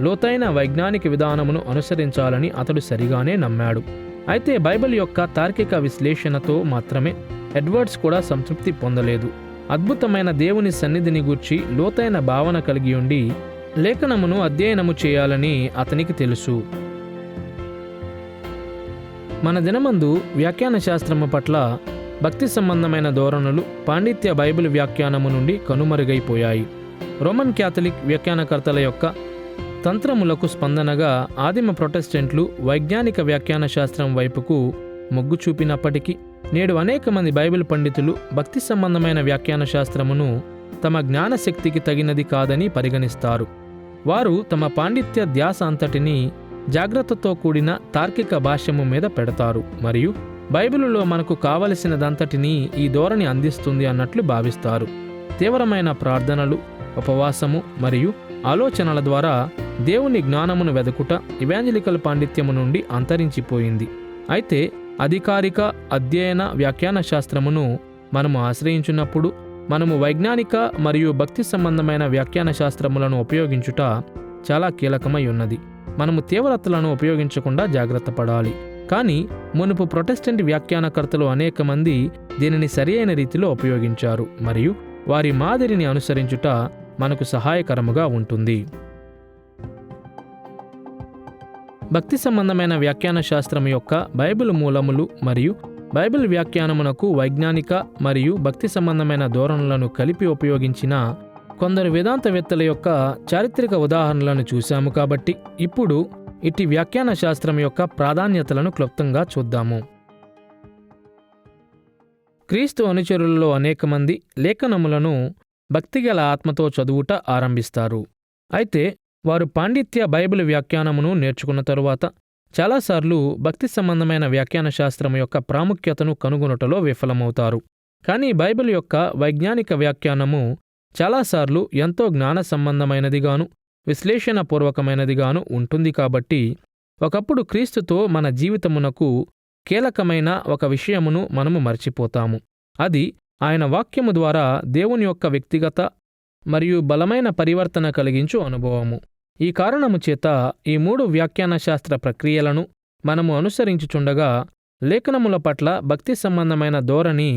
లోతైన వైజ్ఞానిక విధానమును అనుసరించాలని అతడు సరిగానే నమ్మాడు. అయితే బైబిల్ యొక్క తార్కిక విశ్లేషణతో మాత్రమే ఎడ్వర్డ్స్ కూడా సంతృప్తి పొందలేదు. అద్భుతమైన దేవుని సన్నిధిని గూర్చి లోతైన భావన కలిగి ఉండి లేఖనమును అధ్యయనము చేయాలని అతనికి తెలుసు. మన దినమందు వ్యాఖ్యాన శాస్త్రము పట్ల భక్తి సంబంధమైన ధోరణులు పాండిత్య బైబిల్ వ్యాఖ్యానము నుండి కనుమరుగైపోయాయి. రోమన్ క్యాథలిక్ వ్యాఖ్యానకర్తల యొక్క తంత్రములకు స్పందనగా ఆదిమ ప్రొటెస్టెంట్లు వైజ్ఞానిక వ్యాఖ్యాన శాస్త్రం వైపుకు మొగ్గు చూపినప్పటికీ నేడు అనేక మంది బైబిల్ పండితులు భక్తి సంబంధమైన వ్యాఖ్యాన శాస్త్రమును తమ జ్ఞానశక్తికి తగినది కాదని పరిగణిస్తారు. వారు తమ పాండిత్య ధ్యాస అంతటినీ జాగ్రత్తతో కూడిన తార్కిక భాష్యము మీద పెడతారు మరియు బైబిలులో మనకు కావలసినదంతటినీ ఈ ధోరణి అందిస్తుంది అన్నట్లు భావిస్తారు. తీవ్రమైన ప్రార్థనలు, ఉపవాసము మరియు ఆలోచనల ద్వారా దేవుని జ్ఞానమును వెదకుట ఇవాంజలికల్ పాండిత్యము నుండి అంతరించిపోయింది. అయితే అధికారిక అధ్యయన వ్యాఖ్యాన శాస్త్రమును మనము ఆశ్రయించున్నప్పుడు మనము వైజ్ఞానిక మరియు భక్తి సంబంధమైన వ్యాఖ్యాన శాస్త్రములను ఉపయోగించుట చాలా కీలకమై ఉన్నది. మనము తీవ్రతలను ఉపయోగించకుండా జాగ్రత్త పడాలి. కానీ మునుపు ప్రొటెస్టెంట్ వ్యాఖ్యానకర్తలు అనేక మంది దీనిని సరియైన రీతిలో ఉపయోగించారు మరియు వారి మాదిరిని అనుసరించుట మనకు సహాయకరముగా ఉంటుంది. భక్తి సంబంధమైన వ్యాఖ్యాన శాస్త్రం యొక్క బైబిల్ మూలములు మరియు బైబిల్ వ్యాఖ్యానమునకు వైజ్ఞానిక మరియు భక్తి సంబంధమైన ధోరణులను కలిపి ఉపయోగించిన కొందరు వేదాంతవేత్తల యొక్క చారిత్రక ఉదాహరణలను చూశాము. కాబట్టి ఇప్పుడు ఇట్టి వ్యాఖ్యాన శాస్త్రం యొక్క ప్రాధాన్యతలను క్లుప్తంగా చూద్దాము. క్రీస్తు అనుచరులలో అనేక మంది లేఖనములను భక్తిగల ఆత్మతో చదువుట ఆరంభిస్తారు. అయితే వారు పాండిత్య బైబిల్ వ్యాఖ్యానమును నేర్చుకున్న తరువాత చాలాసార్లు భక్తి సంబంధమైన వ్యాఖ్యాన శాస్త్రం యొక్క ప్రాముఖ్యతను కనుగొనుటలో విఫలమవుతారు. కానీ బైబిల్ యొక్క వైజ్ఞానిక వ్యాఖ్యానము చాలాసార్లు ఎంతో జ్ఞాన సంబంధమైనదిగాను విశ్లేషణపూర్వకమైనదిగాను ఉంటుంది. కాబట్టి ఒకప్పుడు క్రీస్తుతో మన జీవితమునకు కీలకమైన ఒక విషయమును మనము మర్చిపోతాము. అది ఆయన వాక్యము ద్వారా దేవుని యొక్క వ్యక్తిగత మరియు బలమైన పరివర్తన కలిగించు అనుభవము. ఈ కారణము చేత ఈ 3 వ్యాఖ్యాన శాస్త్ర ప్రక్రియలను మనము అనుసరించుచుండగా లేఖనముల పట్ల భక్తి సంబంధమైన ధోరణి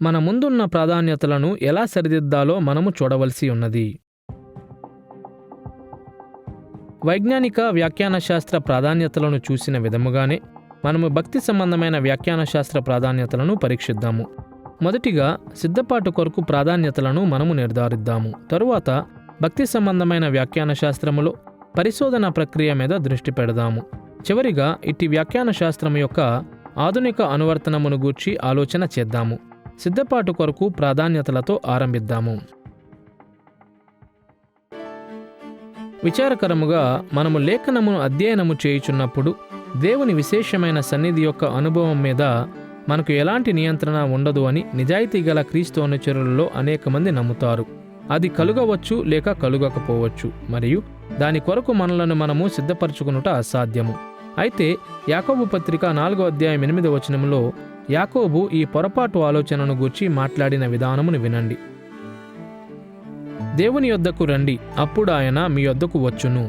మన ముందున్న ప్రాధాన్యతలను ఎలా సరిదిద్దాలో మనము చూడవలసి ఉన్నది. వైజ్ఞానిక వ్యాఖ్యాన శాస్త్ర ప్రాధాన్యతలను చూసిన విధముగానే మనము భక్తి సంబంధమైన వ్యాఖ్యాన శాస్త్ర ప్రాధాన్యతలను పరీక్షిద్దాము. మొదటిగా సిద్ధపాటు కొరకు ప్రాధాన్యతలను మనము నిర్ధారిద్దాము. తరువాత భక్తి సంబంధమైన వ్యాఖ్యాన శాస్త్రములో పరిశోధన ప్రక్రియ మీద దృష్టి పెడదాము. చివరిగా ఇట్టి వ్యాఖ్యాన శాస్త్రము యొక్క ఆధునిక అనువర్తనమును గూర్చి ఆలోచన చేద్దాము. సిద్ధపాటు కొరకు ప్రాధాన్యతలతో ఆరంభిద్దాము. విచారకరముగా మనము లేఖనమును అధ్యయనము చేయుచున్నప్పుడు దేవుని విశేషమైన సన్నిధి యొక్క అనుభవం మీద మనకు ఎలాంటి నియంత్రణ ఉండదు అని నిజాయితీ గల క్రీస్తు అనుచరులలో అనేక మంది నమ్ముతారు. అది కలుగవచ్చు లేక కలుగకపోవచ్చు, మరియు దాని కొరకు మనలను మనము సిద్ధపరచుకునుట అసాధ్యము. అయితే యాకోబు పత్రిక 4వ అధ్యాయం 8వ వచనములో యాకోబు ఈ పొరపాటు ఆలోచనను గూర్చి మాట్లాడిన విధానమును వినండి. దేవుని యొద్దకు రండి, అప్పుడు ఆయన మీ యొద్దకు వచ్చును.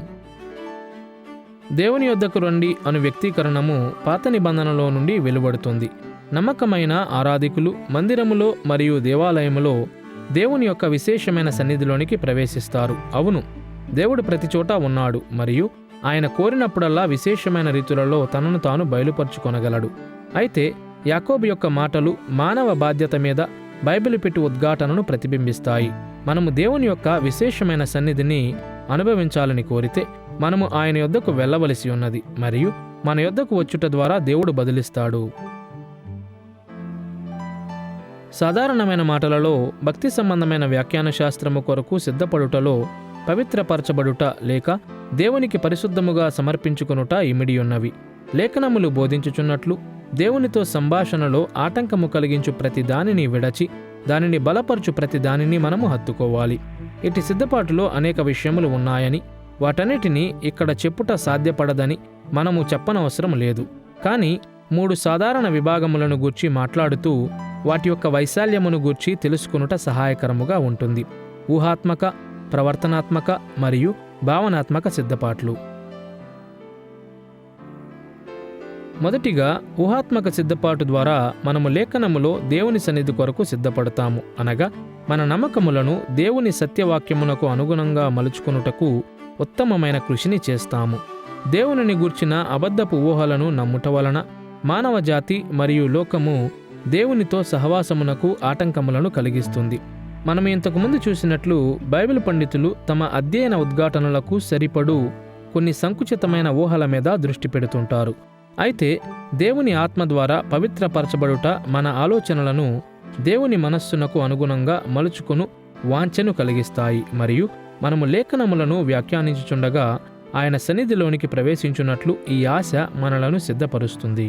దేవుని యొద్దకు రండి అను వ్యక్తీకరణము పాత నిబంధనలో నుండి వెలువడుతుంది. నమ్మకమైన ఆరాధికులు మందిరములో మరియు దేవాలయములో దేవుని యొక్క విశేషమైన సన్నిధిలోనికి ప్రవేశిస్తారు. అవును, దేవుడు ప్రతి చోట ఉన్నాడు మరియు ఆయన కోరినప్పుడల్లా విశేషమైన రీతులలో తనను తాను బయలుపరుచుకొనగలడు. అయితే యాకోబు యొక్క మాటలు మానవ బాధ్యత మీద బైబిలు పెట్టి ఉద్ఘాటనను ప్రతిబింబిస్తాయి. మనము దేవుని యొక్క విశేషమైన సన్నిధిని అనుభవించాలని కోరితే మనము ఆయన యొద్దకు వెళ్ళవలసి ఉన్నది, మరియు మన యొద్దకు వచ్చుట ద్వారా దేవుడు బదిలిస్తాడు. సాధారణమైన మాటలలో భక్తి సంబంధమైన వ్యాఖ్యాన శాస్త్రము కొరకు సిద్ధపడుటలో పవిత్రపరచబడుట లేక దేవునికి పరిశుద్ధముగా సమర్పించుకొనుట ఇమిడియున్నవి. లేఖనములు బోధించుచున్నట్లు దేవునితో సంభాషణలో ఆటంకము కలిగించు ప్రతి దానిని విడచి దానిని బలపరచు ప్రతి దానిని మనము హత్తుకోవాలి. ఇటు సిద్ధపాటులో అనేక విషయములు ఉన్నాయని, వాటన్నిటినీ ఇక్కడ చెప్పుట సాధ్యపడదని మనము చెప్పనవసరం లేదు. కానీ 3 సాధారణ విభాగములను గూర్చి మాట్లాడుతూ వాటి యొక్క వైశాల్యమును గూర్చి తెలుసుకొనుట సహాయకరముగా ఉంటుంది. ఊహాత్మక, ప్రవర్తనాత్మక మరియు భావనాత్మక సిద్ధపాట్లు. మొదటిగా ఊహాత్మక సిద్ధపాటు ద్వారా మనము లేఖనములో దేవుని సన్నిధి కొరకు సిద్ధపడతాము. అనగా మన నమ్మకములను దేవుని సత్యవాక్యమునకు అనుగుణంగా మలుచుకొనుటకు ఉత్తమమైన కృషిని చేస్తాము. దేవునిని గూర్చిన అబద్ధపు ఊహలను నమ్ముట వలన మానవ జాతి మరియు లోకము దేవునితో సహవాసమునకు ఆటంకములను కలిగిస్తుంది. మనం ఇంతకుముందు చూసినట్లు బైబిల్ పండితులు తమ అధ్యయన ఉద్ఘాటనలకు సరిపడు కొన్ని సంకుచితమైన ఊహల మీద దృష్టి పెడుతుంటారు. అయితే దేవుని ఆత్మ ద్వారా పవిత్రపరచబడుట మన ఆలోచనలను దేవుని మనస్సునకు అనుగుణంగా మలుచుకును వాంఛను కలిగిస్తాయి, మరియు మనము లేఖనములను వ్యాఖ్యానించుచుండగా ఆయన సన్నిధిలోనికి ప్రవేశించున్నట్లు ఈ ఆశ మనలను సిద్ధపరుస్తుంది.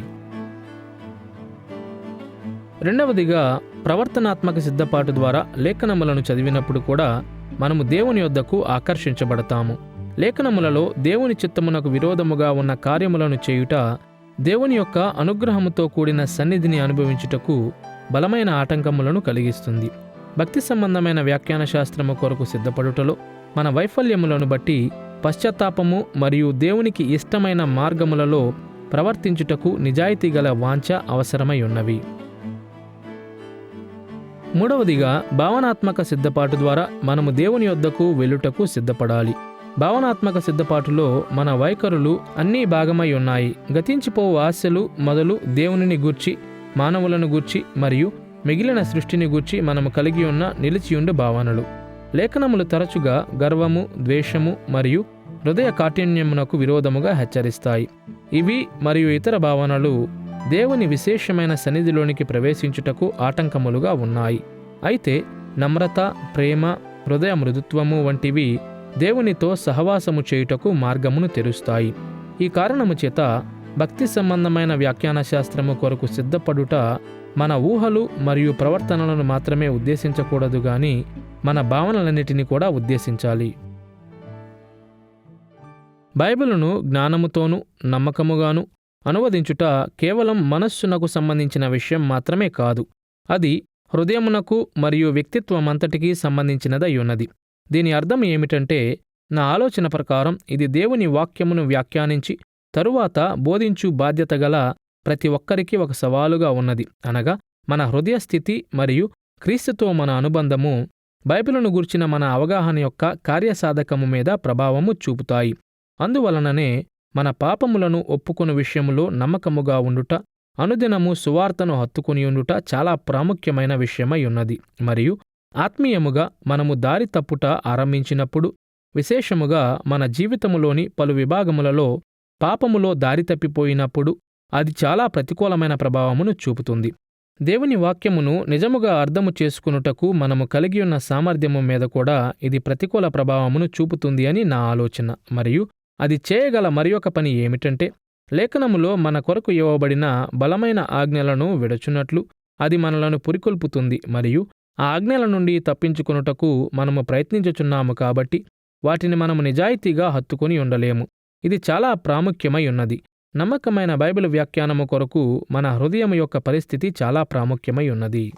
రెండవదిగా ప్రవర్తనాత్మక సిద్ధపాటు ద్వారా లేఖనములను చదివినప్పుడు కూడా మనము దేవుని యొద్దకు ఆకర్షించబడతాము. లేఖనములలో దేవుని చిత్తమునకు విరోధముగా ఉన్న కార్యములను చేయుట దేవుని యొక్క అనుగ్రహముతో కూడిన సన్నిధిని అనుభవించుటకు బలమైన ఆటంకములను కలిగిస్తుంది. భక్తి సంబంధమైన వ్యాఖ్యాన శాస్త్రము కొరకు సిద్ధపడుటలో మన వైఫల్యములను బట్టి పశ్చాత్తాపము మరియు దేవునికి ఇష్టమైన మార్గములలో ప్రవర్తించుటకు నిజాయితీ గల వాంఛ అవసరమై ఉన్నవి. మూడవదిగా భావనాత్మక సిద్ధపాటు ద్వారా మనము దేవుని యొద్దకు వెళ్ళుటకు సిద్ధపడాలి. భావనాత్మక సిద్ధపాటులో మన వైఖరులు అన్నీ భాగమై ఉన్నాయి. గతించిపోవు ఆశలు మొదలు దేవునిని గూర్చి, మానవులను గూర్చి మరియు మిగిలిన సృష్టిని గూర్చి మనము కలిగి ఉన్న నిలిచియుండు భావనలు. లేఖనములు తరచుగా గర్వము, ద్వేషము మరియు హృదయ కాఠిన్యమునకు విరోధముగా హెచ్చరిస్తాయి. ఇవి మరియు ఇతర భావనలు దేవుని విశేషమైన సన్నిధిలోనికి ప్రవేశించుటకు ఆటంకములుగా ఉన్నాయి. అయితే నమ్రత, ప్రేమ, హృదయ మృదుత్వము వంటివి దేవునితో సహవాసము చేయుటకు మార్గమును తెరుస్తాయి. ఈ కారణము చేత భక్తి సంబంధమైన వ్యాఖ్యాన శాస్త్రము కొరకు సిద్ధపడుట మన ఊహలు మరియు ప్రవర్తనలను మాత్రమే ఉద్దేశించకూడదు గాని మన భావనలన్నిటినీ కూడా ఉద్దేశించాలి. బైబిలును జ్ఞానముతోనూ నమ్మకముగాను అనువదించుట కేవలం మనస్సునకు సంబంధించిన విషయం మాత్రమే కాదు. అది హృదయమునకు మరియు వ్యక్తిత్వమంతటికీ సంబంధించినదై ఉన్నది. దీని అర్థం ఏమిటంటే, నా ఆలోచన ప్రకారం ఇది దేవుని వాక్యమును వ్యాఖ్యానించి తరువాత బోధించు బాధ్యత గల ప్రతి ఒక్కరికి ఒక సవాలుగా ఉన్నది. అనగా మన హృదయ స్థితి మరియు క్రీస్తుతో మన అనుబంధము బైబిలును గూర్చిన మన అవగాహన యొక్క కార్యసాధకము మీద ప్రభావము చూపుతాయి. అందువలననే మన పాపములను ఒప్పుకొను విషయములో నమ్మకముగా ఉండుట, అనుదినము సువార్తను హత్తుకుని ఉండుట చాలా ప్రాముఖ్యమైన విషయమై ఉన్నది. మరియు ఆత్మీయముగా మనము దారి తప్పుట ఆరంభించినప్పుడు, విశేషముగా మన జీవితములోని పలు విభాగములలో పాపములో దారి తప్పిపోయినప్పుడు అది చాలా ప్రతికూలమైన ప్రభావమును చూపుతుంది. దేవుని వాక్యమును నిజముగా అర్థము చేసుకునుటకు మనము కలిగియున్న సామర్థ్యము మీద కూడా ఇది ప్రతికూల ప్రభావమును చూపుతుంది అని నా ఆలోచన. మరియు అది చేయగల మరియొక పని ఏమిటంటే, లేఖనములో మన కొరకు ఇవ్వబడిన బలమైన ఆజ్ఞలను విడచున్నట్లు అది మనలను పురికొల్పుతుంది. మరియు ఆ ఆజ్ఞల నుండి తప్పించుకొనుటకు మనము ప్రయత్నించుచున్నాము కాబట్టి వాటిని మనము నిజాయితీగా హత్తుకొని ఉండలేము. ఇది చాలా ప్రాముఖ్యమై ఉన్నది. నమ్మకమైన బైబిల్ వ్యాఖ్యానము కొరకు మన హృదయము యొక్క పరిస్థితి చాలా ప్రాముఖ్యమై ఉన్నది.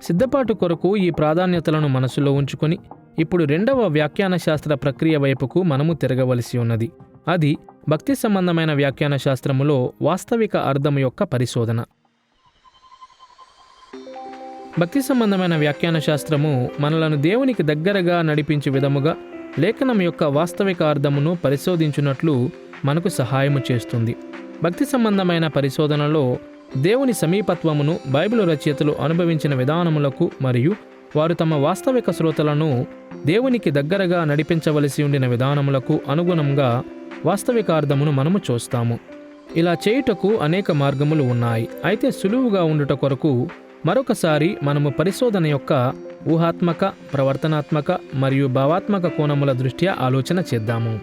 సిద్ధపాటు కొరకు ఈ ప్రాధాన్యతలను మనసులో ఉంచుకొని ఇప్పుడు రెండవ వ్యాఖ్యాన శాస్త్ర ప్రక్రియ వైపుకు మనము తిరగవలసి ఉన్నది. అది భక్తి సంబంధమైన వ్యాఖ్యాన శాస్త్రములో వాస్తవిక అర్థము యొక్క పరిశోధన. భక్తి సంబంధమైన వ్యాఖ్యాన శాస్త్రము మనలను దేవునికి దగ్గరగా నడిపించే విధముగా లేఖనం యొక్క వాస్తవిక అర్థమును పరిశోధించున్నట్లు మనకు సహాయము చేస్తుంది. భక్తి సంబంధమైన పరిశోధనలో దేవుని సమీపత్వమును బైబిలు రచయితలు అనుభవించిన విధానములకు మరియు వారు తమ వాస్తవిక శ్రోతలను దేవునికి దగ్గరగా నడిపించవలసి ఉండిన విధానములకు అనుగుణంగా వాస్తవిక అర్థమును మనము చూస్తాము. ఇలా చేయుటకు అనేక మార్గములు ఉన్నాయి. అయితే సులువుగా ఉండుట కొరకు మరొకసారి మనము పరిశోధన యొక్క ఊహాత్మక, ప్రవర్తనాత్మక మరియు భావాత్మక కోణముల దృష్ట్యా ఆలోచన చేద్దాము.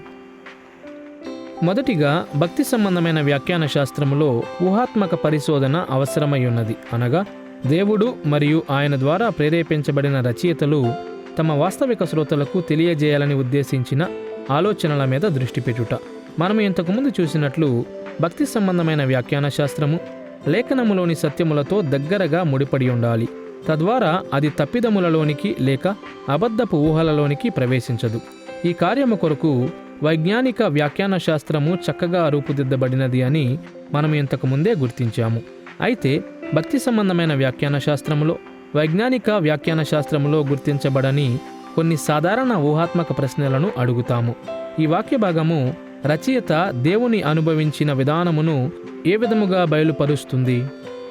మొదటిగా భక్తి సంబంధమైన వ్యాఖ్యాన శాస్త్రములో ఊహాత్మక పరిశోధన అవసరమై ఉన్నది. అనగా దేవుడు మరియు ఆయన ద్వారా ప్రేరేపించబడిన రచయితలు తమ వాస్తవిక శ్రోతలకు తెలియజేయాలని ఉద్దేశించిన ఆలోచనల మీద దృష్టి పెట్టుట. మనము ఇంతకుముందు చూసినట్లు భక్తి సంబంధమైన వ్యాఖ్యాన శాస్త్రము లేఖనములోని సత్యములతో దగ్గరగా ముడిపడి ఉండాలి. తద్వారా అది తప్పిదములలోనికి లేక అబద్ధపు ఊహలలోనికి ప్రవేశించదు. ఈ కార్యము కొరకు వైజ్ఞానిక వ్యాఖ్యాన శాస్త్రము చక్కగా రూపుదిద్దబడినది అని మనం ఇంతకుముందే గుర్తించాము. అయితే భక్తి సంబంధమైన వ్యాఖ్యాన శాస్త్రములో వైజ్ఞానిక వ్యాఖ్యాన శాస్త్రములో గుర్తించబడని కొన్ని సాధారణ ఊహాత్మక ప్రశ్నలను అడుగుతాము. ఈ వాక్య భాగము రచయిత దేవుని అనుభవించిన విధానమును ఏ విధముగా బయలుపరుస్తుంది?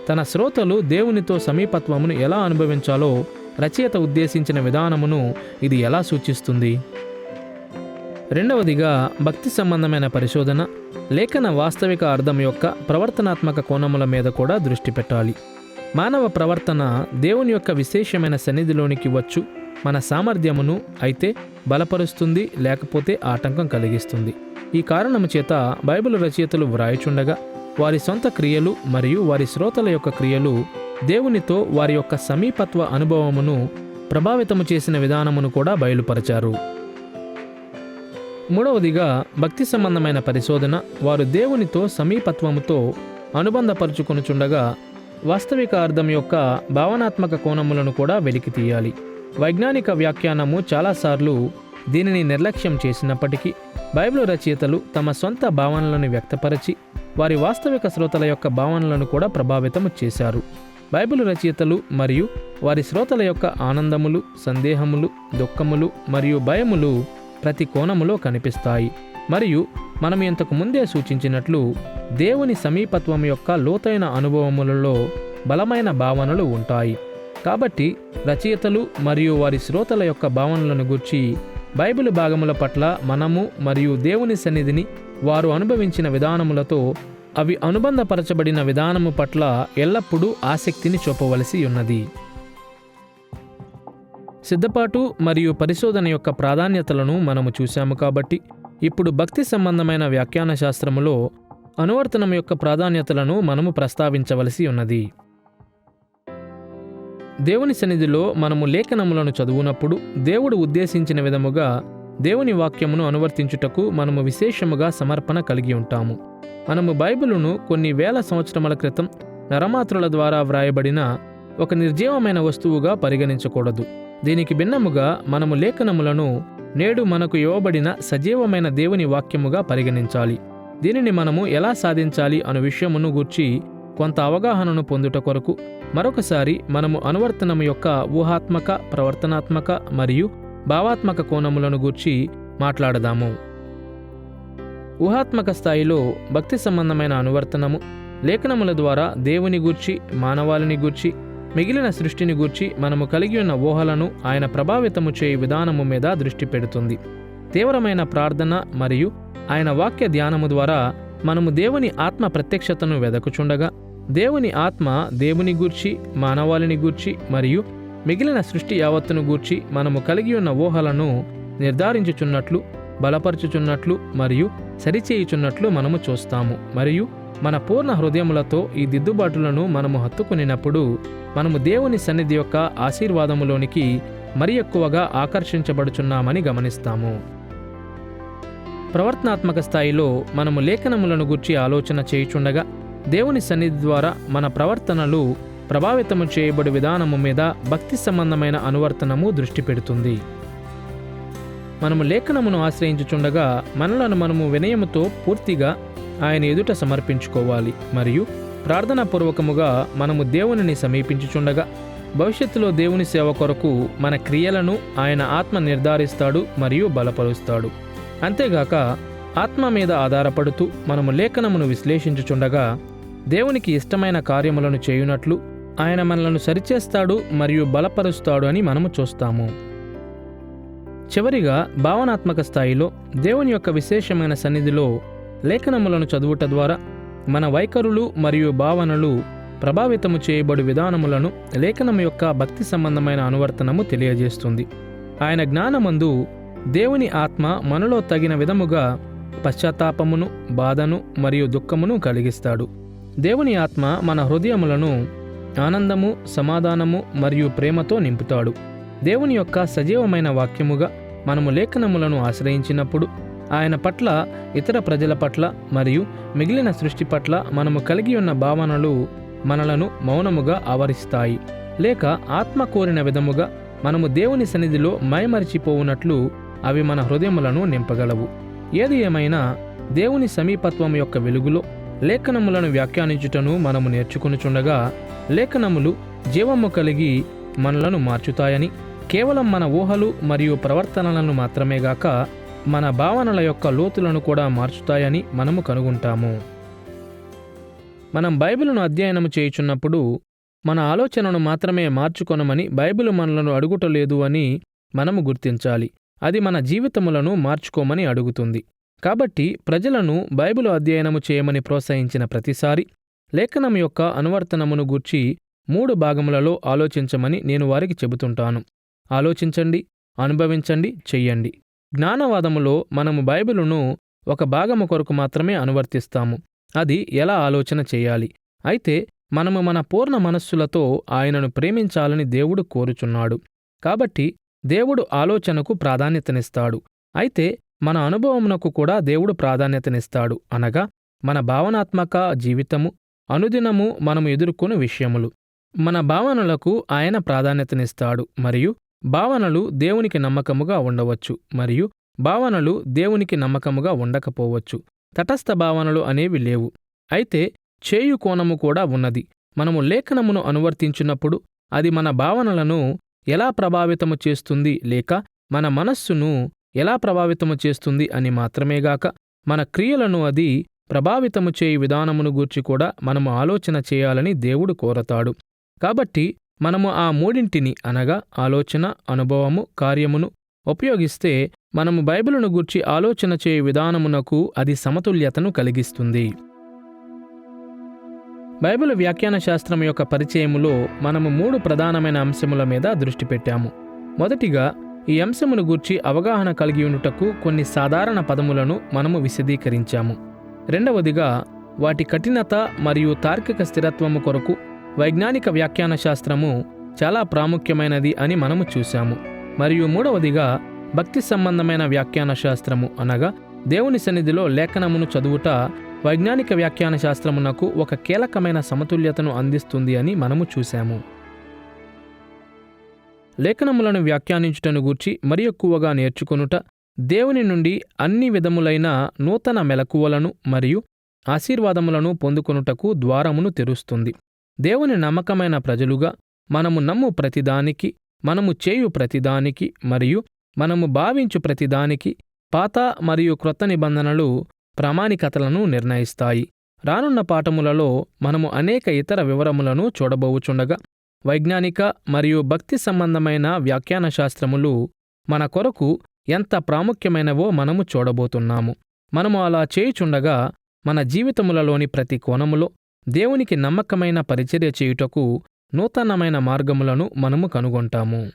తన శ్రోతలు దేవునితో సమీపత్వమును ఎలా అనుభవించాలో రచయిత ఉద్దేశించిన విధానమును ఇది ఎలా సూచిస్తుంది? రెండవదిగా భక్తి సంబంధమైన పరిశోధన లేఖన వాస్తవిక అర్థం యొక్క ప్రవర్తనాత్మక కోణముల మీద కూడా దృష్టి పెట్టాలి. మానవ ప్రవర్తన దేవుని యొక్క విశేషమైన సన్నిధిలోనికి వచ్చు మన సామర్థ్యమును అయితే బలపరుస్తుంది, లేకపోతే ఆటంకం కలిగిస్తుంది. ఈ కారణము చేత బైబిల్ రచయితలు వ్రాయుచుండగా వారి సొంత క్రియలు మరియు వారి శ్రోతల యొక్క క్రియలు దేవునితో వారి యొక్క సమీపత్వ అనుభవమును ప్రభావితము చేసిన విధానమును కూడా బయలుపరచారు. మూడవదిగా భక్తి సంబంధమైన పరిశోధన వారు దేవునితో సమీపత్వముతో అనుబంధపరుచుకొనుచుండగా వాస్తవిక అర్థం యొక్క భావనాత్మక కోణములను కూడా వెలికి తీయాలి. వైజ్ఞానిక వ్యాఖ్యానము చాలాసార్లు దీనిని నిర్లక్ష్యం చేసినప్పటికీ బైబిల్ రచయితలు తమ సొంత భావనలను వ్యక్తపరిచి వారి వాస్తవిక శ్రోతల యొక్క భావనలను కూడా ప్రభావితము చేశారు. బైబిల్ రచయితలు మరియు వారి శ్రోతల యొక్క ఆనందములు, సందేహములు, దుఃఖములు మరియు భయములు ప్రతి కోణములో కనిపిస్తాయి. మరియు మనం ఇంతకు ముందే సూచించినట్లు దేవుని సమీపత్వం యొక్క లోతైన అనుభవములలో బలమైన భావనలు ఉంటాయి. కాబట్టి రచయితలు మరియు వారి శ్రోతల యొక్క భావనలను గూర్చి బైబిల్ భాగముల పట్ల మనము మరియు దేవుని సన్నిధిని వారు అనుభవించిన విధానములతో అవి అనుబంధపరచబడిన విధానము పట్ల ఎల్లప్పుడూ ఆసక్తిని చూపవలసి ఉన్నది. సిద్ధపాటు మరియు పరిశోధన యొక్క ప్రాధాన్యతలను మనము చూశాము. కాబట్టి ఇప్పుడు భక్తి సంబంధమైన వ్యాఖ్యాన శాస్త్రములో అనువర్తనం యొక్క ప్రాధాన్యతలను మనము ప్రస్తావించవలసి ఉన్నది. దేవుని సన్నిధిలో మనము లేఖనములను చదువునప్పుడు దేవుడు ఉద్దేశించిన విధముగా దేవుని వాక్యమును అనువర్తించుటకు మనము విశేషముగా సమర్పణ కలిగి ఉంటాము. మనము బైబిలును కొన్ని వేల సంవత్సరముల క్రితం నరమాతృల ద్వారా వ్రాయబడిన ఒక నిర్జీవమైన వస్తువుగా పరిగణించకూడదు. దీనికి భిన్నముగా మనము లేఖనములను నేడు మనకు ఇవ్వబడిన సజీవమైన దేవుని వాక్యముగా పరిగణించాలి. దీనిని మనము ఎలా సాధించాలి అను విషయమును గూర్చి కొంత అవగాహనను పొందుట కొరకు మరొకసారి మనము అనువర్తనము యొక్క ఊహాత్మక, ప్రవర్తనాత్మక మరియు భావాత్మక కోణములను గూర్చి మాట్లాడదాము. ఊహాత్మక స్థాయిలో భక్తి సంబంధమైన అనువర్తనము లేఖనముల ద్వారా దేవుని గూర్చి, మానవాళిని గూర్చి, మిగిలిన సృష్టిని గూర్చి మనము కలిగి ఉన్న ఊహలను ఆయన ప్రభావితము చేయు విధానము మీద దృష్టి పెడుతుంది. తీవ్రమైన ప్రార్థన మరియు ఆయన వాక్య ధ్యానము ద్వారా మనము దేవుని ఆత్మ ప్రత్యక్షతను వెదకుచుండగా, దేవుని ఆత్మ దేవుని గూర్చి, మానవాళిని గూర్చి మరియు మిగిలిన సృష్టి యావత్తును గూర్చి మనము కలిగి ఉన్న ఊహలను నిర్ధారించుచున్నట్లు, బలపరచుచున్నట్లు మరియు సరిచేయుచున్నట్లు మనము చూస్తాము. మరియు మన పూర్ణ హృదయములతో ఈ దిద్దుబాటులను మనము హత్తుకునినప్పుడు మనము దేవుని సన్నిధి యొక్క ఆశీర్వాదములోనికి మరి ఎక్కువగా ఆకర్షించబడుచున్నామని గమనిస్తాము. ప్రవర్తనాత్మక స్థాయిలో మనము లేఖనములను గూర్చి ఆలోచన చేయుచుండగా దేవుని సన్నిధి ద్వారా మన ప్రవర్తనలు ప్రభావితము చేయబడి విధానము మీద భక్తి సంబంధమైన అనువర్తనము దృష్టి పెడుతుంది. మనము లేఖనమును ఆశ్రయించుచుండగా మనలను మనము వినయముతో పూర్తిగా ఆయన ఎదుట సమర్పించుకోవాలి మరియు ప్రార్థనాపూర్వకముగా మనము దేవునిని సమీపించుచుండగా భవిష్యత్తులో దేవుని సేవ కొరకు మన క్రియలను ఆయన ఆత్మ నిర్ధారిస్తాడు మరియు బలపరుస్తాడు. అంతేగాక ఆత్మ మీద ఆధారపడుతూ మనము లేఖనమును విశ్లేషించుచుండగా దేవునికి ఇష్టమైన కార్యములను చేయునట్లు ఆయన మనలను సరిచేస్తాడు మరియు బలపరుస్తాడు అని మనము చూస్తాము. చివరిగా భావనాత్మక స్థాయిలో దేవుని యొక్క విశేషమైన సన్నిధిలో లేఖనములను చదువుట ద్వారా మన వైఖరులు మరియు భావనలు ప్రభావితము చేయబడు విధానములను లేఖనము యొక్క భక్తి సంబంధమైన అనువర్తనము తెలియజేస్తుంది. ఆయన జ్ఞానమందు దేవుని ఆత్మ మనలో తగిన విధముగా పశ్చాత్తాపమును, బాధను మరియు దుఃఖమును కలిగిస్తాడు. దేవుని ఆత్మ మన హృదయములను ఆనందము, సమాధానము మరియు ప్రేమతో నింపుతాడు. దేవుని యొక్క సజీవమైన వాక్యముగా మనము లేఖనములను ఆశ్రయించినప్పుడు ఆయన పట్ల, ఇతర ప్రజల పట్ల మరియు మిగిలిన సృష్టి పట్ల మనము కలిగి ఉన్న భావనలు మనలను మౌనముగా ఆవరిస్తాయి. లేక ఆత్మ కోరిన విధముగా మనము దేవుని సన్నిధిలో మైమరిచిపోవునట్లు అవి మన హృదయములను నింపగలవు. ఏది ఏమైనా దేవుని సమీపత్వం యొక్క వెలుగులో లేఖనములను వ్యాఖ్యానించుటను మనము నేర్చుకునిచుండగా లేఖనములు జీవము కలిగి మనలను మార్చుతాయని, కేవలం మన ఊహలు మరియు ప్రవర్తనలను మాత్రమే గాక మన భావనల యొక్క లోతులను కూడా మార్చుతాయని మనము కనుగొంటాము. మనం బైబిలును అధ్యయనము చేయుచున్నప్పుడు మన ఆలోచనను మాత్రమే మార్చుకొనమని బైబిలు మనలను అడుగుటలేదు అని మనము గుర్తించాలి. అది మన జీవితములను మార్చుకోమని అడుగుతుంది. కాబట్టి ప్రజలను బైబిలు అధ్యయనము చేయమని ప్రోత్సహించిన ప్రతిసారి లేఖనం యొక్క అనువర్తనమును గూర్చి 3 భాగములలో ఆలోచించమని నేను వారికి చెబుతుంటాను. ఆలోచించండి, అనుభవించండి, చెయ్యండి. జ్ఞానవాదములో మనము బైబిలును ఒక భాగము కొరకు మాత్రమే అనువర్తిస్తాము, అది ఎలా ఆలోచన చేయాలి. అయితే మనము మన పూర్ణ మనస్సులతో ఆయనను ప్రేమించాలని దేవుడు కోరుచున్నాడు. కాబట్టి దేవుడు ఆలోచనకు ప్రాధాన్యతనిస్తాడు. అయితే మన అనుభవమునకు కూడా దేవుడు ప్రాధాన్యతనిస్తాడు. అనగా మన భావనాత్మక జీవితము, అనుదినము మనము ఎదుర్కొను విషయములు. మన భావనలకు ఆయన ప్రాధాన్యతనిస్తాడు మరియు భావనలు దేవునికి నమ్మకముగా ఉండవచ్చు మరియు భావనలు దేవునికి నమ్మకముగా ఉండకపోవచ్చు. తటస్థ భావనలు అనేవి లేవు. అయితే చేయు కోణము కూడా ఉన్నది. మనము లేఖనమును అనువర్తించినప్పుడు అది మన భావనలను ఎలా ప్రభావితము చేస్తుంది లేక మన మనస్సును ఎలా ప్రభావితము చేస్తుంది అని మాత్రమేగాక మన క్రియలను అది ప్రభావితము చేయు విధానమును గూర్చి కూడా మనము ఆలోచన చేయాలని దేవుడు కోరతాడు. కాబట్టి మనము ఆ మూడింటిని అనగా ఆలోచన, అనుభవము, కార్యమును ఉపయోగిస్తే మనము బైబిలును గూర్చి ఆలోచన చేయు విధానమునకు అది సమతుల్యతను కలిగిస్తుంది. బైబిలు వ్యాఖ్యాన శాస్త్రం యొక్క పరిచయములో మనము 3 ప్రధానమైన అంశముల మీద దృష్టి పెట్టాము. మొదటిగా ఈ అంశమును గూర్చి అవగాహన కలిగి ఉండుటకు కొన్ని సాధారణ పదములను మనము విశదీకరించాము. రెండవదిగా వాటి కఠినత మరియు తార్కిక స్థిరత్వము కొరకు వైజ్ఞానిక వ్యాఖ్యాన శాస్త్రము చాలా ప్రాముఖ్యమైనది అని మనము చూశాము. మరియు మూడవదిగా భక్తి సంబంధమైన వ్యాఖ్యాన శాస్త్రము అనగా దేవుని సన్నిధిలో లేఖనమును చదువుట వైజ్ఞానిక వ్యాఖ్యాన శాస్త్రమునకు ఒక కీలకమైన సమతుల్యతను అందిస్తుంది అని మనము చూశాము. లేఖనములను వ్యాఖ్యానించుటను గూర్చి మరి ఎక్కువగా నేర్చుకొనుట దేవుని నుండి అన్ని విధములైన నూతన మెలకువలను మరియు ఆశీర్వాదములను పొందుకొనుటకు ద్వారమును తెరుస్తుంది. దేవుని నమ్మకమైన ప్రజలుగా మనము నమ్ము ప్రతిదానికి, మనము చేయు ప్రతిదానికి మరియు మనము భావించు ప్రతిదానికి పాత మరియు క్రొత్త నిబంధనలు ప్రామాణికతలను నిర్ణయిస్తాయి. రానున్న పాఠములలో మనము అనేక ఇతర వివరములను చూడబోవుచుండగా వైజ్ఞానిక మరియు భక్తి సంబంధమైన వ్యాఖ్యాన శాస్త్రములు మన కొరకు ఎంత ప్రాముఖ్యమైనవో మనము చూడబోతున్నాము. మనము అలా చేయుచుండగా మన జీవితములలోని ప్రతి కోణములో దేవునికి నమ్మకమైన పరిచర్య చేయుటకు నూతనమైన మార్గములను మనము కనుగొంటాము.